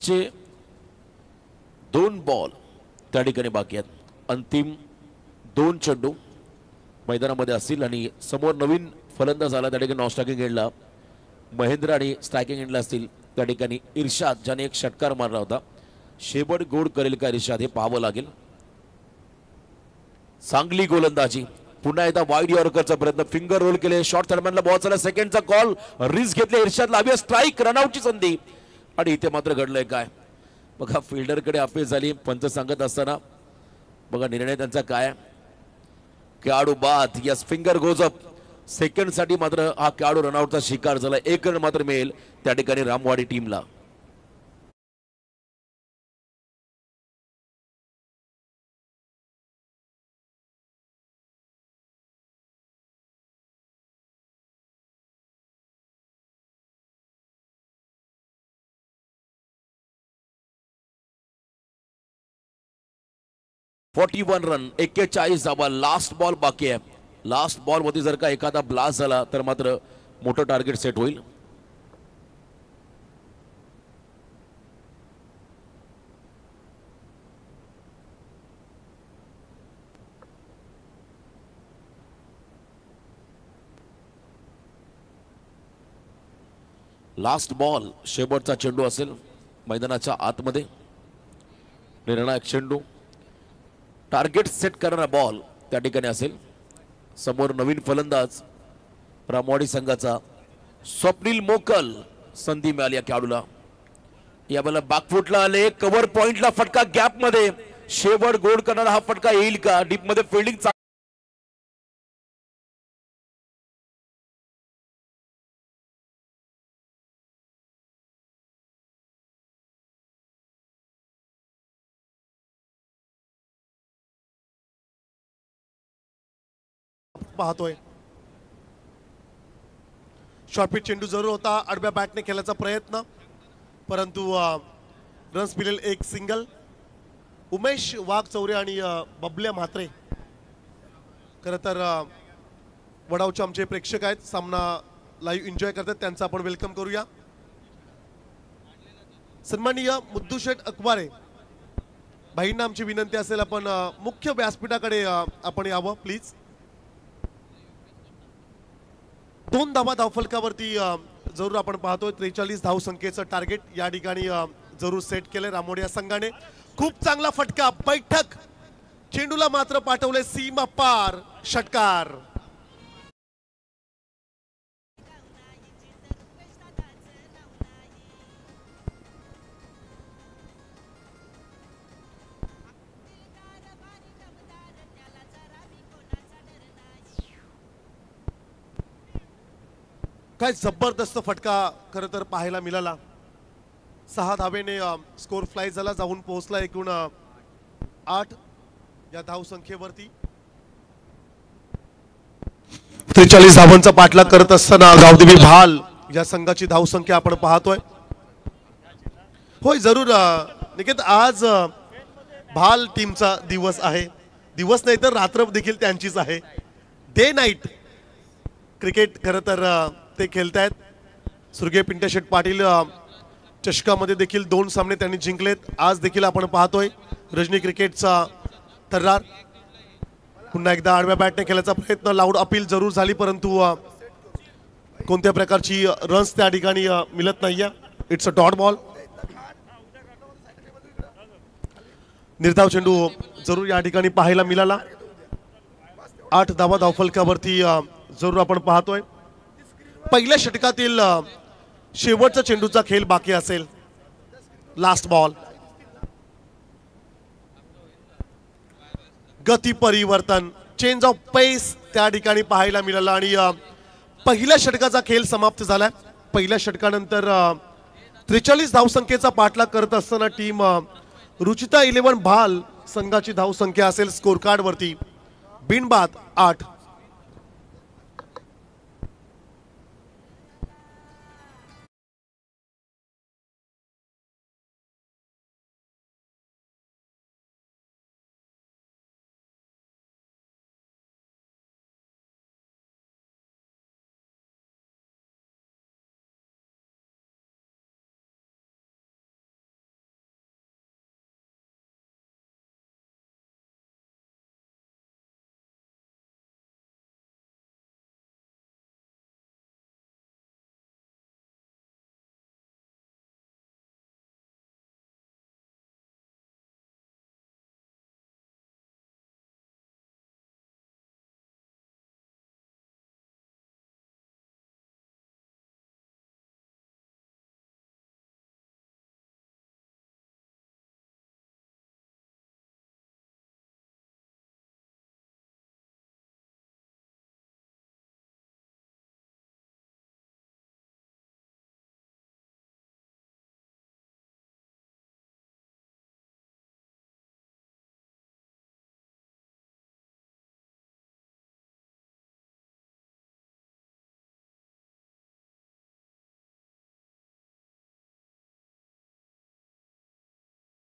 चे 2 बॉल त्या ठिकाणी बाकी आहेत. अंतिम 2 चेंडू मैदानामध्ये असतील आणि समोर नवीन फलंदाज आला त्या ठिकाणी नॉन स्ट्रायकिंग एंडला महेंद्र आणि स्ट्रायकिंग एंडला असतील त्या ठिकाणी इर्शाद, ज्याने एक षटकार मारला होता. शेवट गोड करेल का इर्शाद हे पाहावं लागेल. चांगली गोलंदाजी. पुन्हा एकदा वाईड यॉर्करचा प्रयत्न. फिंगर रोल केले. शॉर्ट थर्डमॅनला बॉल झाला. सेकंडचा कॉल. रिस्क घेतले. इर्शादला हवी स्ट्राईक. रनआउटची संधी आणि इथे मात्र घडलंय काय बघा. फिल्डरकडे अपील झाली. पंच सांगत असताना बघा निर्णय त्यांचा काय. खेळाडू बाद. Yes, finger goes up. Second साठी मात्र हा खेळाडू रनआउटचा शिकार झाला. 1 रन मात्र मिळेल त्या ठिकाणी रामवाडी टीमला. .41 रन, 41 धावा. लास्ट बॉल बाकी आहे. लास्ट बॉल मध्ये जर का एखादा ब्लास्ट झाला तर मात्र मोठं टार्गेट सेट होईल. लास्ट बॉल शेवटचा चेंडू असेल मैदानाच्या आतमध्ये. निर्णायक चेंडू. टार्गेट सेट करणारा बॉल त्या ठिकाणी असेल. समोर नवीन फलंदाज रामवाडी संघाचा स्वप्नील मोकल. संधी मिळाली या खेळाडूला. यावेळेला बॅकफुटला आले. कव्हर पॉइंटला फटका. गॅप मध्ये शेवट गोड करणारा हा फटका येईल का. डीप मध्ये फिल्डिंग पाहतोय. शॉर्टपिच चेंडू जरूर होता. आडव्या बॅटने खेळण्याचा प्रयत्न, परंतु रन्स मिळेल. 1 सिंगल. उमेश वाघ चौरे आणि बबल्या म्हात्रे खरं तर वडावचे आमचे प्रेक्षक आहेत, सामना लाईव्ह एन्जॉय करतात, त्यांचं आपण वेलकम करूया. सन्माननीय मुद्दूशेठ अकवारे भाईंना आमची विनंती असेल आपण मुख्य व्यासपीठाकडे आपण यावं प्लीज. 2 धावा धावफलकावरती जरूर आपण पाहतोय. 43 धावसंख्येचं टार्गेट या ठिकाणी जरूर सेट केलंय रामोडी या संघाने. खूप चांगला फटका. बैठक चेंडूला मात्र पाठवले सीमा पार. षटकार. काय जबरदस्त फटका खरं तर पाहायला मिळाला. 6 धावेने स्कोर फ्लाय झाला, जाऊन पोहोचला एकूण 8 या धावसंख्येवरती. 43 धावांचा पाठलाग करत असताना गावदेवी भाल या संघाची धावसंख्या आपण पाहतोय. होय जरूर निकेत, आज भाल टीमचा दिवस आहे. दिवस नाही तर रात्र देखील त्यांचीच आहे. डे नाईट क्रिकेट खरं तर ते खेळतायत. स्वर्गीय पिंट्याशेठ पाटील चषकामध्ये देखील 2 सामने त्यांनी जिंकलेत. आज देखील आपण पाहतोय रजनी क्रिकेटचा थर्रार. पुन्हा एकदा आडव्या बॅटने खेळण्याचा प्रयत्न. लाऊड अपील जरूर झाली, परंतु कोणत्या प्रकारची रन्स त्या ठिकाणी मिळत नाहीये. It's a dot ball. निर्धाव चेंडू जरूर या ठिकाणी पाहायला मिळाला. 8 धावा धावफलकावरती जरूर आपण पाहतोय. पहिल्या षटकातील शेवटचा चेंडूचा खेळ बाकी असेल. Last ball. गती परिवर्तन, चेंज ऑफ पेस त्या ठिकाणी पाहायला मिळाला आणि पहिल्या षटकाचा खेळ समाप्त झालाय. पहिल्या षटकानंतर 43 धावसंख्येचा पाठलाग करत असताना टीम रुचिता 11 भाल संघाची धावसंख्या असेल स्कोर कार्ड वरती बिनबाद 8.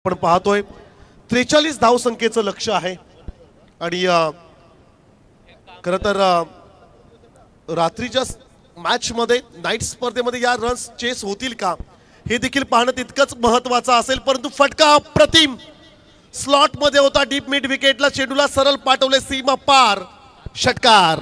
आपण पाहतोय 43 धावसंख्येचं लक्ष आहे आणि खरं तर रात्रीच्या मॅच मध्ये नाईट स्पर्धेमध्ये या रन्स चेस होतील का हे देखील पाहणं तितकंच महत्त्वाचं असेल. परंतु फटका अप्रतिम स्लॉट मध्ये होता. डीप मिड विकेटला चेंडूला सरळ पाठवले सीमा पार. षटकार.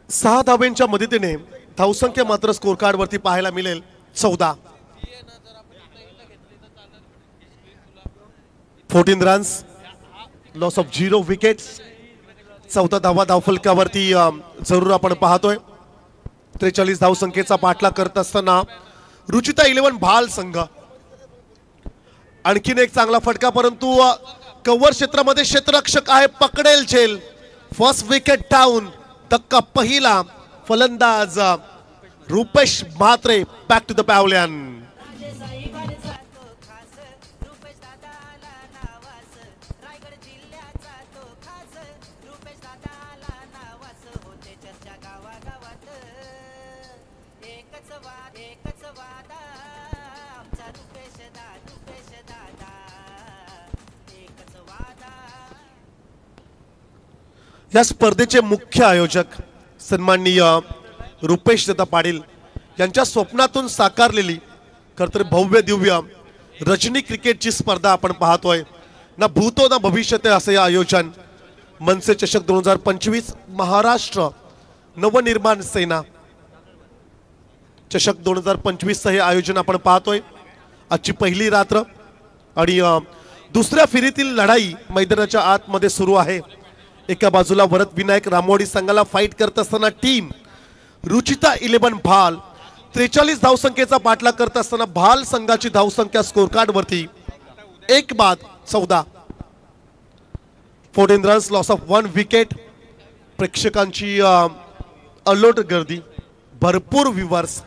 सहा धावांच्या मदतीने धावसंख्या मात्र स्कोर कार्ड वरती पाहायला मिळेल 14. 14 रन्स, लॉस ऑफ 0 विकेट्स. 14 धावा धावफलकावरती जरूर आपण पाहतोय. 43 धावसंख्येचा पाठलाग करत असताना रुचिता 11 भाल संघ. आणखीन एक चांगला फटका, परंतु कव्हर क्षेत्रामध्ये क्षेत्ररक्षक आहे, पकडेल झेल. First wicket down. धक्का पहिला. फलंदाज Rupesh Mhatre back to the pavilion. या स्पर्धेचे मुख्य आयोजक सन्माननीय रुपेश दादा पाटील यांच्या स्वप्नातून साकारलेली खरतर भव्य दिव्य रजनी क्रिकेटची स्पर्धा आपण पाहतोय. ना भूतो ना भविष्यते असे आयोजन मनसे चषक 2025 महाराष्ट्र नवनिर्माण सेना चषक 2025 हे आयोजन आपण पाहतोय. आजची पहिली रात्र आणि दुसऱ्या फेरीतील लढाई मैदानाच्या आतमध्ये सुरू आहे. एका बाजूला वरद विनायक रामोडी संघाला फाईट करत असताना टीम रुचिता 11 भाल 43 धावसंख्येचा पाठलाग करत असताना भाल संघाची धावसंख्या स्कोर कार्ड वरती 1 बाद 14. 14 रन्स, लॉस ऑफ 1 विकेट. प्रेक्षकांची अलोट गर्दी, भरपूर व्ह्यूअर्स,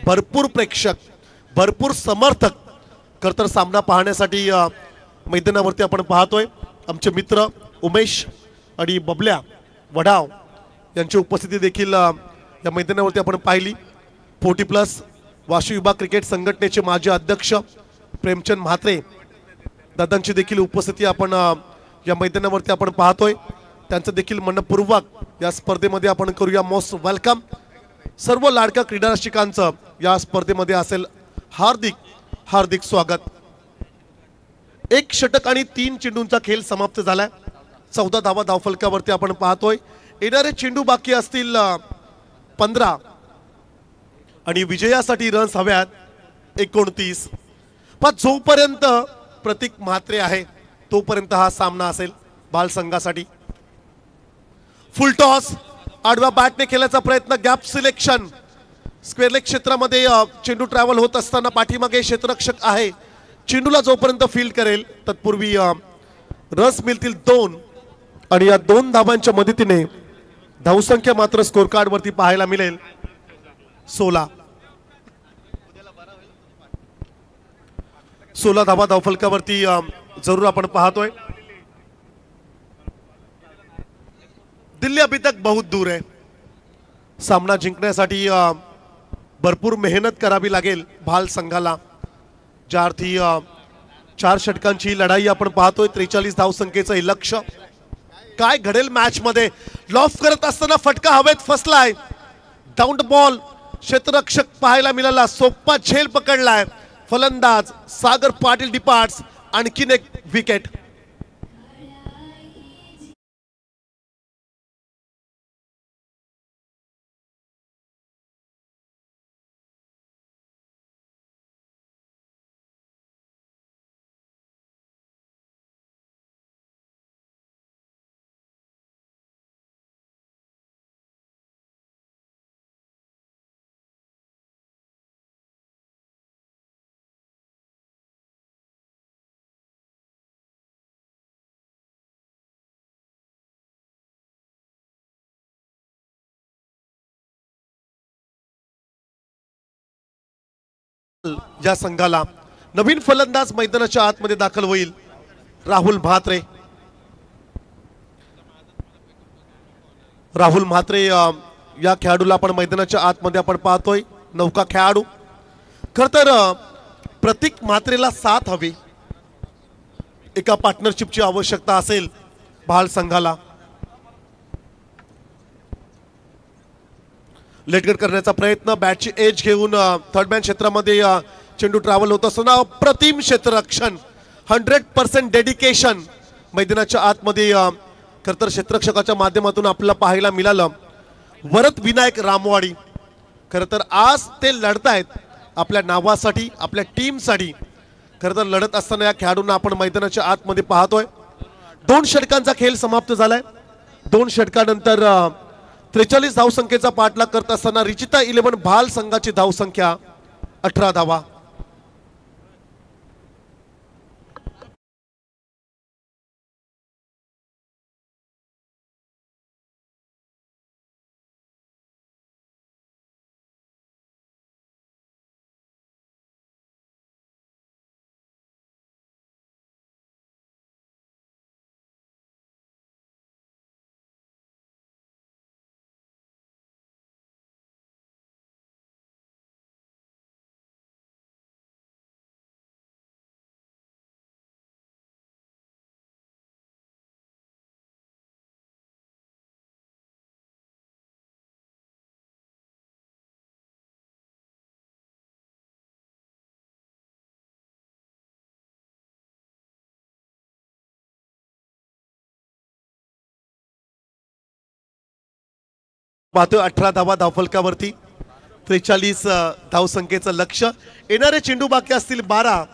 भरपूर प्रेक्षक, भरपूर समर्थक खरतर सामना पाहण्यासाठी मैदानावरती आपण पाहतोय. आमचे मित्र उमेश आणि बबल्या वडाव यांची उपस्थिती देखील या मैदानावरती आपण पाहिली. 40+ वाशी विभाग क्रिकेट संघटनेचे माजी अध्यक्ष प्रेमचंद म्हात्रे दादांची देखील उपस्थिती आपण या मैदानावरती आपण पाहतोय. त्यांचं देखील मनपूर्वक या स्पर्धेमध्ये आपण करूया मोस्ट वेलकम. सर्व लाडक्या क्रीडा रसिकांचं या स्पर्धेमध्ये असेल हार्दिक हार्दिक स्वागत. एक षटक आणि 3 चेंडूंचा खेळ समाप्त झालाय. 14 धावा धावफलकावरती आपण पाहतोय. येणारे चेंडू बाकी असतील 15 आणि विजयासाठी रन्स हव्यात 29. पण जोपर्यंत प्रतीक म्हात्रे आहे तोपर्यंत हा सामना असेल बाल संघासाठी. फुल टॉस आडव्या बॅटने खेळण्याचा प्रयत्न. Gap selection. स्क्वेअर लेग क्षेत्रामध्ये चेंडू ट्रॅव्हल होत असताना पाठीमागे क्षेत्ररक्षक आहे. चेंडूला जोपर्यंत फील्ड करेल तत्पूर्वी रन्स मिळतील 2 आणि या 2 धावांच्या मदतीने धावसंख्या मात्र स्कोर कार्ड वरती पाहायला मिळेल 16. 16 धावा धावफलकावरती जरूर आपण पाहतोय. दिल्ली अभी तक बहुत दूर है. सामना जिंकण्यासाठी भरपूर मेहनत करावी लागेल भाल संघाला. ज्या अर्थी 4 षटकांची लढाई आपण पाहतोय. 43 धावसंख्येचं हे लक्ष्य. काय घडेल मॅच मध्ये. लॉफ करत असताना फटका हवेत फसलाय. डाऊन द बॉल क्षेत्ररक्षक पाहायला मिळाला. सोप्पा झेल पकडलाय. फलंदाज सागर पाटील डिपार्ट्स. आणखीन एक विकेट. या संघाला नवीन फलंदाज मैदानाच्या आतमध्ये दाखल होईल राहुल म्हात्रे. राहुल म्हात्रे या खेळाडूला आपण मैदानाच्या आतमध्ये आपण पाहतोय. नौका खेळाडू. खर तर प्रतीक म्हात्रेला साथ हवी. एका पार्टनरशिपची आवश्यकता असेल भाल संघाला. लेटगट करण्याचा प्रयत्न. बॅटची एज घेऊन थर्ड मॅन क्षेत्रामध्ये चेंडू ट्रॅव्हल होत असताना अप्रतिम क्षेत्ररक्षण. 100% डेडिकेशन मैदानाच्या आतमध्ये खरं तर क्षेत्ररक्षकाच्या माध्यमातून आपल्याला पाहायला मिळालं. वरद विनायक रामवाडी. खरं तर आज ते लढतायत आपल्या नावासाठी, आपल्या टीमसाठी. खरं तर लढत असताना या खेळाडूंना आपण मैदानाच्या आतमध्ये पाहतोय. 2 षटकांचा खेळ समाप्त झालाय. 2 षटकानंतर 43 धावसंख्येचा पाठलाग करत असताना रिचिता 11 भाल संघाची धावसंख्या 18 धावा. पाहतोय 18 धावा धावफलकावरती. 43 धावसंख्येचं लक्ष्य. येणारे चेंडू बाकी असतील 12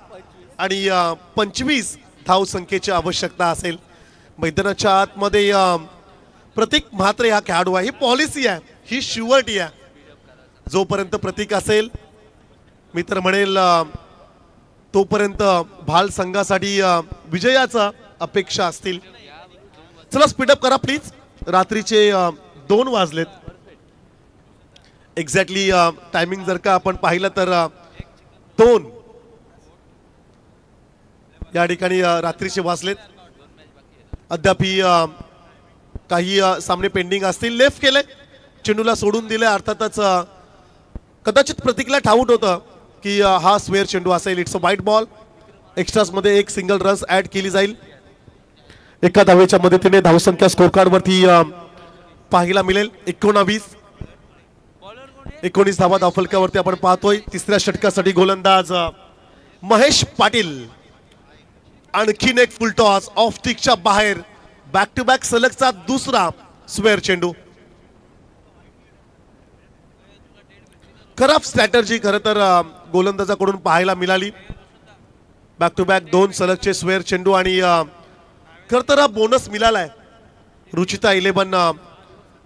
आणि 25 धावसंख्येची आवश्यकता असेल. मैदानाच्या आतमध्ये प्रतीक म्हात्रे हा खेळाडू आहे. ही पॉलिसी आहे, ही शुअरिटी आहे. जोपर्यंत प्रतीक असेल मी तर म्हणेल तोपर्यंत भाल संघासाठी विजयाचा अपेक्षा असतील. चला स्पीडअप करा प्लीज. रात्रीचे 2 वाजलेत. एक्झॅक्टली टायमिंग जर का आपण पाहिलं तर 2 या ठिकाणी रात्रीचे वाजलेत. अद्याप काही सामने पेंडिंग असतील. लेफ्ट केले, चेंडूला सोडून दिले. अर्थातच कदाचित प्रतीकला ठाऊक होतं की हा स्क्वेअर चेंडू असेल. It's a white ball. Extras मध्ये 1 सिंगल रन्स ऍड केली जाईल. एका धावेच्या मदतीने धावसंख्या स्कोर कार्ड वरती पाहायला मिळेल 19. 19 धावा धावफलकावरती आपण पाहतोय. तिसऱ्या षटकासाठी गोलंदाज महेश पाटील. आणखीन एक फुल टॉस ऑफ स्टिकच्या बाहेर. बॅक टू बॅक सलगचा दुसरा स्क्वेअर चेंडू. खराब स्ट्रॅटर्जी खरं तर गोलंदाजाकडून पाहायला मिळाली. बॅक टू बॅक 2 सलगचे स्क्वेअर चेंडू आणि खरं तर बोनस मिळालाय रुचिता 11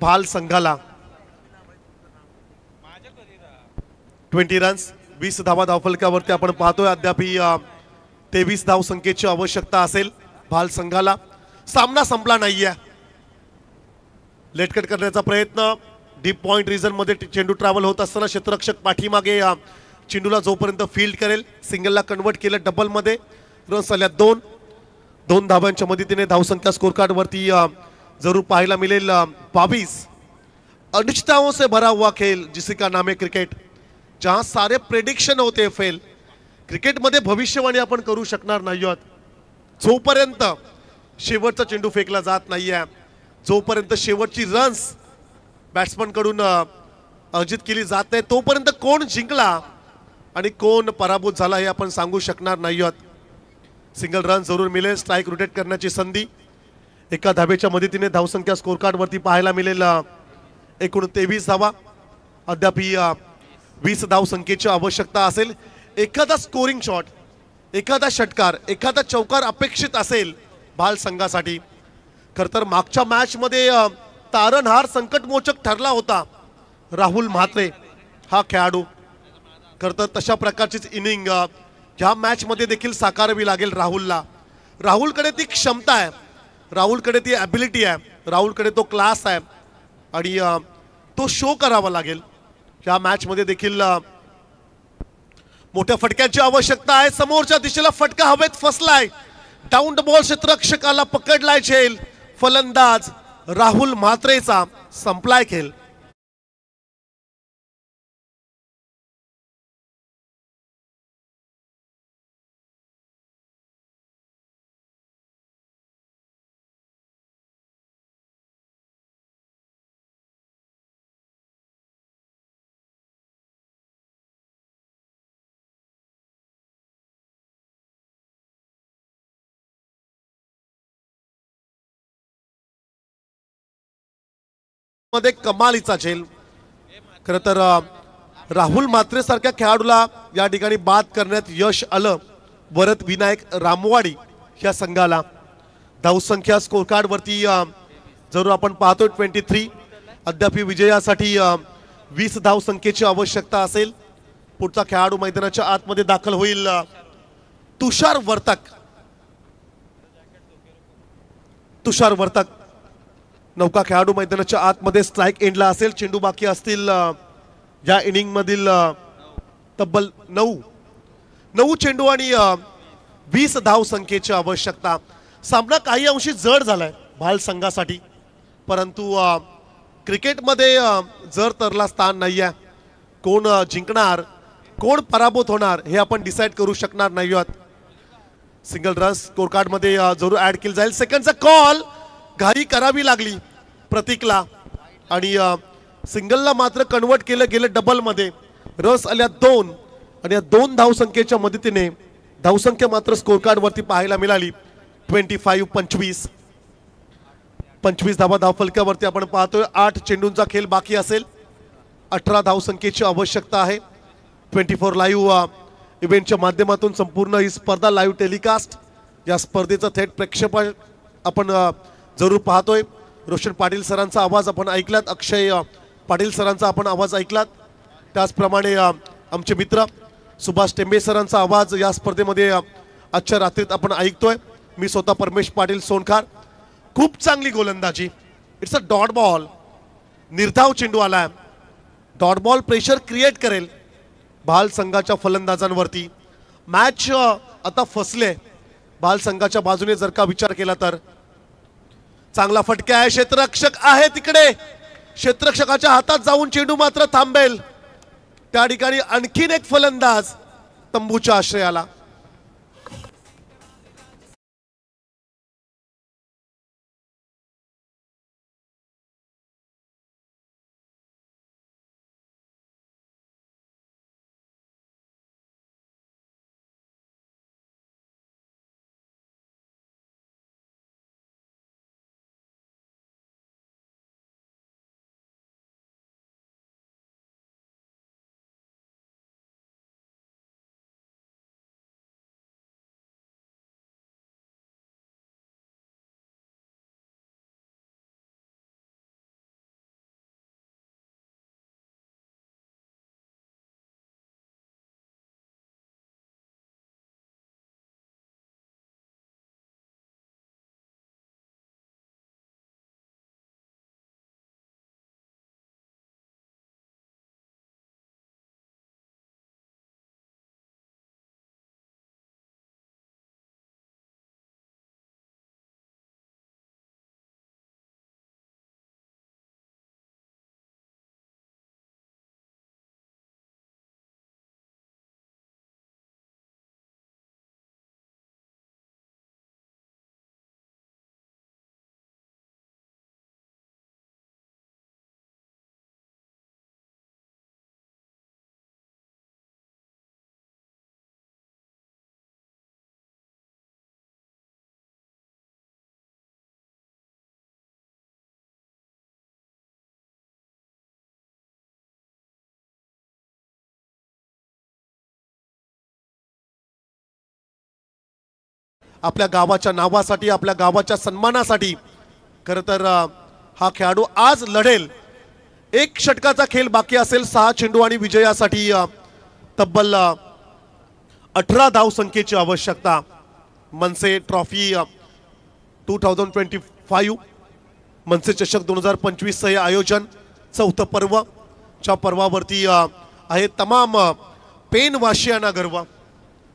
भाल संघाला. 20 रन्स 20 धावा धावफलकावरती आपण पाहतोय. अद्याप 23 धाव संख्येची आवश्यकता असेल भाल संघाला. सामना संपला नाहीये. लेटकट करण्याचा प्रयत्न. डीप पॉइंट रिजन मध्ये चेंडू ट्रॅव्हल होत असताना क्षेत्ररक्षक पाठीमागे चेंडूला जोपर्यंत फील्ड करेल सिंगलला कन्वर्ट केलं डबल मध्ये. रन्स आल्या 2 धावांच्या मदतीने धावसंख्या स्कोर कार्ड वरती जरूर पाहायला मिळेल 22. अनिश्चितताओं से भरा हुआ खेल जिसे का नाम है क्रिकेट. जहां सारे प्रेडिक्शन होते फेल. क्रिकेटमध्ये भविष्यवाणी आपण करू शकणार नाही आहोत जोपर्यंत शेवटचा चेंडू फेकला जात नाहीये. जोपर्यंत शेवटची रन्स बॅट्समन कडून अर्जित केली जात नाही तोपर्यंत कोण जिंकला आणि कोण पराभूत झाला हे आपण सांगू शकणार नाही आहोत. सिंगल रन जरूर मिळेल. स्ट्राईक रोटेट करण्याची संधी. एका धाब्याच्या मदतीने धावसंख्या स्कोर कार्ड वरती पाहायला मिळेल एकूण 23 धावा. अद्याप 20 धाव संख्येची आवश्यकता असेल. एखादा स्कोरिंग शॉट, एखादा षटकार, एखादा चौकार अपेक्षित असेल भाल संघासाठी. खरं तर मागच्या मॅच मध्ये तारणहार संकटमोचक ठरला होता राहुल म्हात्रे हा खेळाडू. खरं तर तशा प्रकारचीच इनिंग ह्या मॅच मध्ये देखील साकारावी लागेल राहुलला. राहुलकडे ती क्षमता आहे, राहुलकडे ती ॲबिलिटी आहे, राहुलकडे तो क्लास आहे आणि तो शो करावा लागेल. ह्या मॅच मध्ये देखील मोठ्या फटक्याची आवश्यकता आहे. समोरच्या दिशेला फटका हवेत फसलाय. डाऊन द बॉल क्षेत्ररक्षकाला पकडलाय झेल. फलंदाज राहुल म्हात्रेचा संपलाय खेळ. मध्ये कमालीचा झेल. खरं तर राहुल म्हात्रे सारख्या खेळाडूला या ठिकाणी बाद करण्यात यश आलं वरद विनायक रामवाडी या संघाला. धावसंख्या स्कोर कार्ड वरती जरूर आपण पाहतोय 23. अद्याप विजयासाठी 20 धाव संख्येची आवश्यकता असेल. पुढचा खेळाडू मैदानाच्या आतमध्ये दाखल होईल तुषार वर्तक. तुषार वर्तक नौका खेळाडू मैदानाच्या आतमध्ये स्ट्राईक एंडला असेल. चेंडू बाकी असतील या इनिंग मधील तब्बल 9 चेंडू आणि 20 धाव संख्येची आवश्यकता. सामना काही अंशी जड झालाय भाल संघासाठी परंतु क्रिकेटमध्ये जर तरला स्थान नाहीये. कोण जिंकणार कोण पराभूत होणार हे आपण डिसाईड करू शकणार नाही आहोत. सिंगल रन स्कोर कार्ड मध्ये जरूर ऍड केली जाईल. सेकंडचा कॉल घाई करावी लागली प्रतीकला आणि सिंगलला मात्र कन्वर्ट केलं गेलं डबल मध्ये. रस आल्या 2 आणि या 2 धावसंख्येच्या मदतीने धावसंख्या मात्र स्कोर कार्ड वरती पाहायला मिळाली 25. 25 धावा धावफलकावरती आपण पाहतोय. 8 चेंडूंचा खेळ बाकी असेल. 18 धावसंख्येची आवश्यकता आहे. 24 लाईव्ह इव्हेंटच्या माध्यमातून संपूर्ण ही स्पर्धा लाईव्ह टेलिकास्ट. या स्पर्धेचं थेट प्रक्षेपण आपण जरूर पाहतोय. रोशन पाटील सरांचा आवाज आपण ऐकलात. अक्षय पाटील सरांचा आपण आवाज ऐकलात. त्याचप्रमाणे आमचे मित्र सुभाष टेंबे सरांचा आवाज या स्पर्धेमध्ये आजच्या रात्रीत आपण ऐकतोय. मी स्वतः परमेश पाटील सोनखार. खूप चांगली गोलंदाजी. It's a dot ball. निर्धाव चेंडू आलाय. डॉट बॉल प्रेशर क्रिएट करेल भाल संघाच्या फलंदाजांवरती. मॅच आता फसले भाल संघाच्या बाजूने जर का विचार केला तर. चांगला फटका आहे. क्षेत्ररक्षक आहे तिकडे. क्षेत्ररक्षकाच्या हातात जाऊन चेंडू मात्र थांबेल. त्या ठिकाणी आणखीन एक फलंदाज तंबूच्या आश्रयाला. आपल्या गावाच्या नावासाठी, आपल्या गावाच्या सन्मानासाठी खरं तर हा खेळाडू आज लढेल. एक षटकाचा खेळ बाकी असेल. 6 चेंडू आणि विजयासाठी तब्बल 18 धावसंख्येची आवश्यकता. मनसे ट्रॉफी 2025 मनसे चषक 2025 हे आयोजन 4थं पर्व. च्या पर्वावरती आहे तमाम पेनवाशियांना गर्व.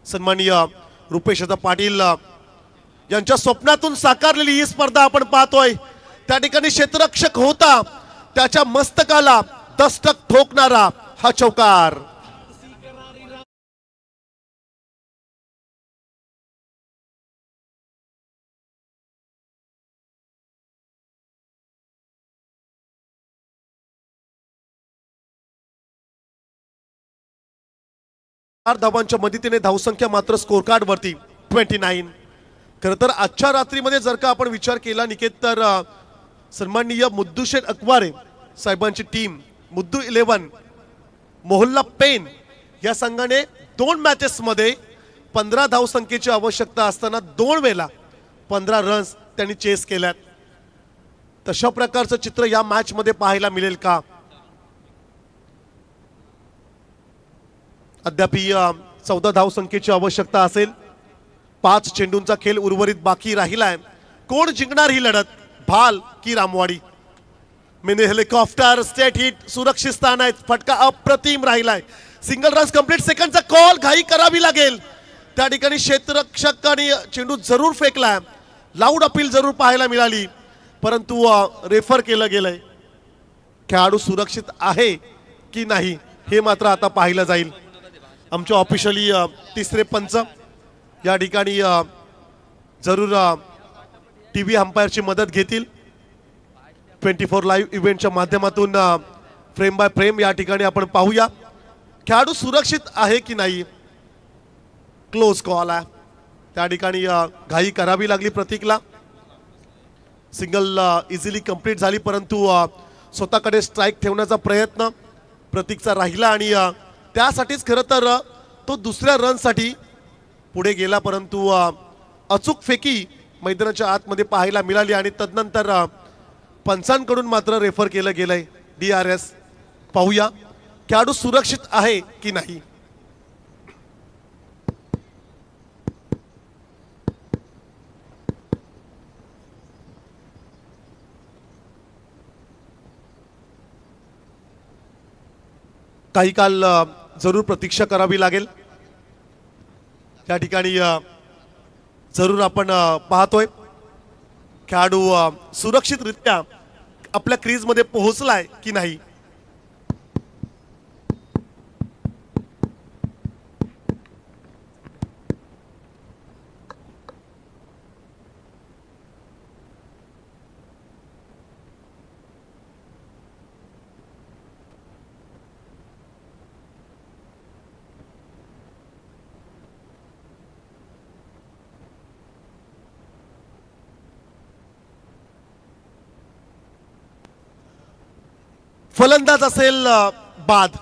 सन्माननीय रुपेशदा पाटील यांच्या स्वप्नातून साकारलेली ही स्पर्धा आपण पाहतोय. त्या ठिकाणी क्षेत्ररक्षक होता, त्याच्या मस्तकाला दस्तक ठोकणारा हा चौकार. धावांच्या मदतीने धावसंख्या मात्र स्कोर कार्ड वरती 29. खरं तर आजच्या रात्रीमध्ये जर का आपण विचार केला निकेत, तर सन्माननीय मुद्दुशेठ अकवारे साहेबांची टीम मुद्दू 11 मोहल्ला पेन या संघाने 2 मॅचेसमध्ये 15 धावसंख्येची आवश्यकता असताना 2 वेळा 15 रन्स त्यांनी चेस केल्यात. तशा प्रकारचं चित्र या मॅच मध्ये पाहायला मिळेल का? अद्याप 14 धावसंख्येची आवश्यकता असेल. 5 चेंडूंचा खेळ उर्वरित बाकी राहिलाय. कोण जिंकणार ही लढत, भाल की Ramwadi? Mini helicopter straight hit, सुरक्षित स्थान आहे. फटका अप्रतिम राहिलाय. Single runs complete. सेकंडचा कॉल घाई करावी लागेल. त्या ठिकाणी क्षेत्ररक्षकांनी चेंडू जरूर फेकलाय. लाऊड अपील जरूर पाहायला मिळाली, परंतु रेफर केलं गेलंय. खेळाडू सुरक्षित आहे की नाही हे मात्र आता पाहिलं जाईल. आमच्या ऑफिशियली तिसरे पंच या ठिकाणी जरूर टीव्ही अंपायरची मदत घेतील. 24 लाईव्ह इव्हेंटच्या माध्यमातून फ्रेम बाय फ्रेम या ठिकाणी आपण पाहूया खेळाडू सुरक्षित आहे की नाही. क्लोज कॉल आहे. त्या ठिकाणी घाई करावी लागली प्रतीकला. सिंगल इझिली कंप्लीट झाली, परंतु स्वतःकडे स्ट्राईक ठेवण्याचा प्रयत्न प्रतीकचा राहिला आणि त्यासाठीच खरं तर तो दुसऱ्या रनसाठी पुढे गेला, परंतु अचूक फेकी मैदानाच्या आतमध्ये पाहायला मिळाली आणि तदनंतर पंचांकडून मात्र रेफर केलं गेलंय DRS. पाहूया खेळाडू सुरक्षित आहे की नाही. काही काल जरूर प्रतीक्षा करावी लागेल. त्या ठिकाणी जरूर आपण पाहतोय खेळाडू सुरक्षितरित्या आपल्या क्रीज मध्ये पोहोचलाय की नाही. फलंदाज असेल बाद.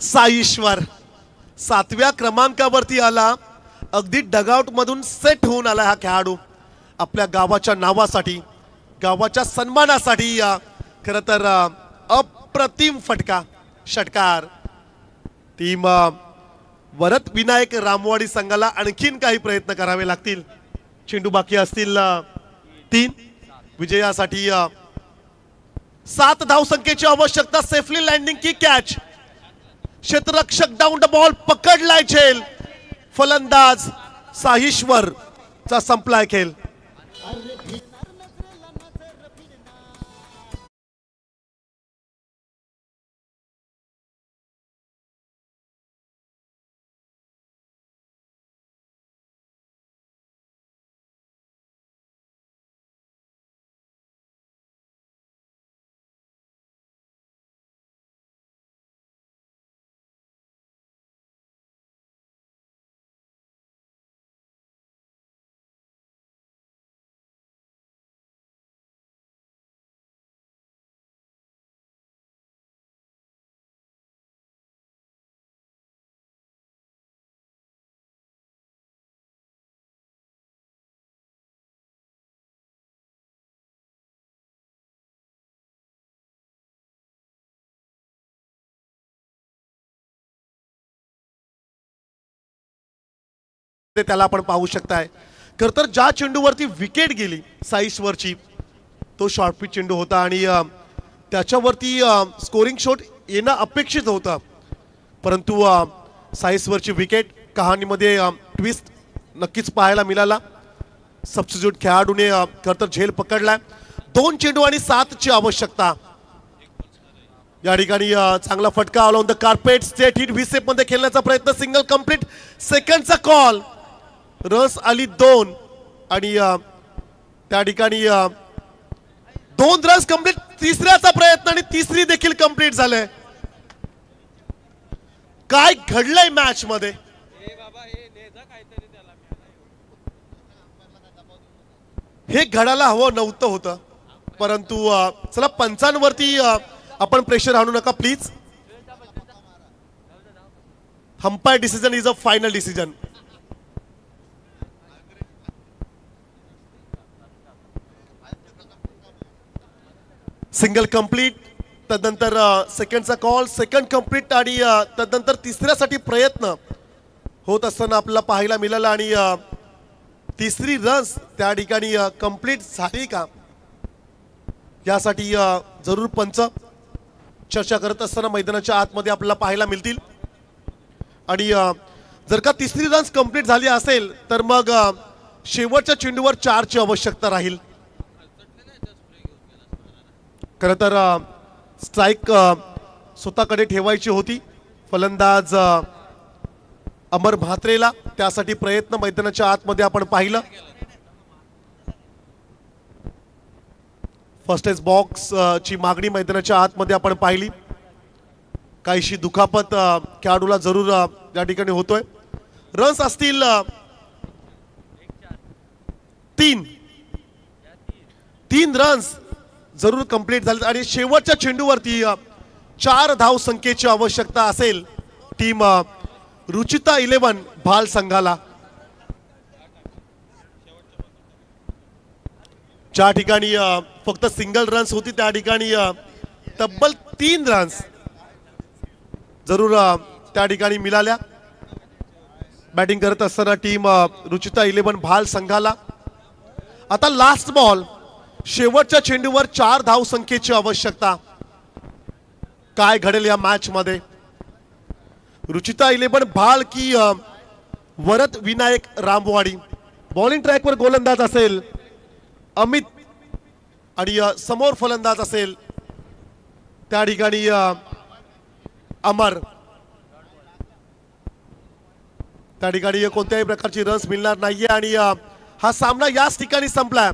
साईश्वर 7व्या क्रमांकावरती आला. अगदी डगआउट मधून सेट होऊन आला हा खेळाडू. आपल्या गावाच्या नावासाठी, गावाच्या सन्मानासाठी खरं तर अप्रतिम षटकार. टीम वरद विनायक रामवाडी संघाला आणखीन काही प्रयत्न करावे लागतील. चेंडू बाकी असतील 3. विजयासाठी 7 धावसंख्येची आवश्यकता. सेफली लँडिंग की कॅच. क्षेत्ररक्षक डाऊन द बॉल पकडलाय झेल. फलंदाज साईश्वर चा संपलाय खेळ. त्याला आपण पाहू शकताय. खर तर ज्या चेंडूवरती विकेट गेली साईश्वरची तो शॉर्ट पिच चेंडू होता आणि त्याच्यावरती स्कोरिंग शॉट येणं अपेक्षित होतं. परंतु साईश्वरची विकेट कहाणीमध्ये ट्विस्ट नक्कीच पाहायला मिळाला. सबस्टिट्यूट खेळाडूने खर तर झेल पकडलाय. 2 चेंडू आणि 7 ची आवश्यकता. या ठिकाणी चांगला फटका on the carpet. Straight hit व्हीसेप मध्ये खेळण्याचा प्रयत्न. Single complete. सेकंडचा कॉल. रस आली 2 आणि त्या ठिकाणी 2 रन्स कंप्लीट. तिसऱ्याचा प्रयत्न आणि तिसरी देखील कंप्लीट झाले. काय घडलंय मॅच मध्ये. हे घडायला हवं नव्हतं होतं. परंतु चला पंचांवरती आपण प्रेशर आणू नका please. Umpire decision is a final decision. Single complete. तदनंतर सेकंडचा कॉल. सेकंड कंप्लीट आणि तदनंतर तिसऱ्यासाठी प्रयत्न होत असताना आपल्याला पाहायला मिळाला आणि तिसरी रन्स त्या ठिकाणी कंप्लीट झाली का यासाठी जरूर पंच चर्चा करत असताना मैदानाच्या आतमध्ये आपल्याला पाहायला मिळतील. आणि जर का तिसरी रन्स कंप्लीट झाली असेल तर मग शेवटच्या चेंडूवर 4 ची आवश्यकता राहील. खरं तर स्ट्राइक स्वतःकडे ठेवायची होती फलंदाज अमर म्हात्रेला. त्यासाठी प्रयत्न मैदानाच्या आतमध्ये आपण पाहिलं. फर्स्ट एज बॉक्स ची मागणी मैदानाच्या आतमध्ये आपण पाहिली. काहीशी दुखापत खेळाडूला जरूर या ठिकाणी होतोय. रन्स असतील 3 रन्स जरूर कंप्लीट झाले आणि शेवटच्या चेंडूवरती 4 धाव संख्येची आवश्यकता असेल टीम रुचिता 11 भाल संघाला. ज्या ठिकाणी फक्त सिंगल रन्स होती त्या ठिकाणी तब्बल 3 रन्स जरूर त्या ठिकाणी मिळाल्या. बॅटिंग करत असताना टीम रुचिता 11 भाल संघाला. आता लास्ट बॉल. शेवटच्या चेंडूवर 4 धाव संख्येची आवश्यकता. काय घडेल या मॅच मध्ये. रुचिता 11 भाल की वरद विनायक रामवाडी. बॉलिंग ट्रॅकवर गोलंदाज असेल अमित आणि समोर फलंदाज असेल त्या ठिकाणी अमर. त्या ठिकाणी कोणत्याही प्रकारची रन्स मिळणार नाहीये आणि हा सामना याच ठिकाणी संपलाय.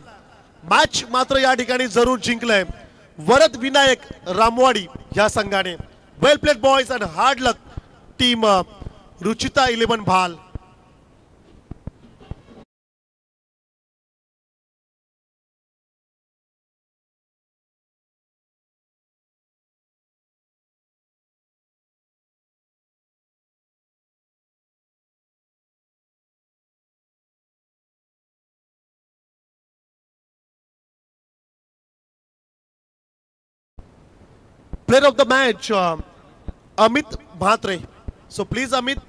मॅच मात्र या ठिकाणी जरूर जिंकलाय वरद विनायक रामवाडी या संघाने. Well played boys and hard luck team Ruchita 11 Bhal. player of the match, Amit Bhatre. So please, Amit,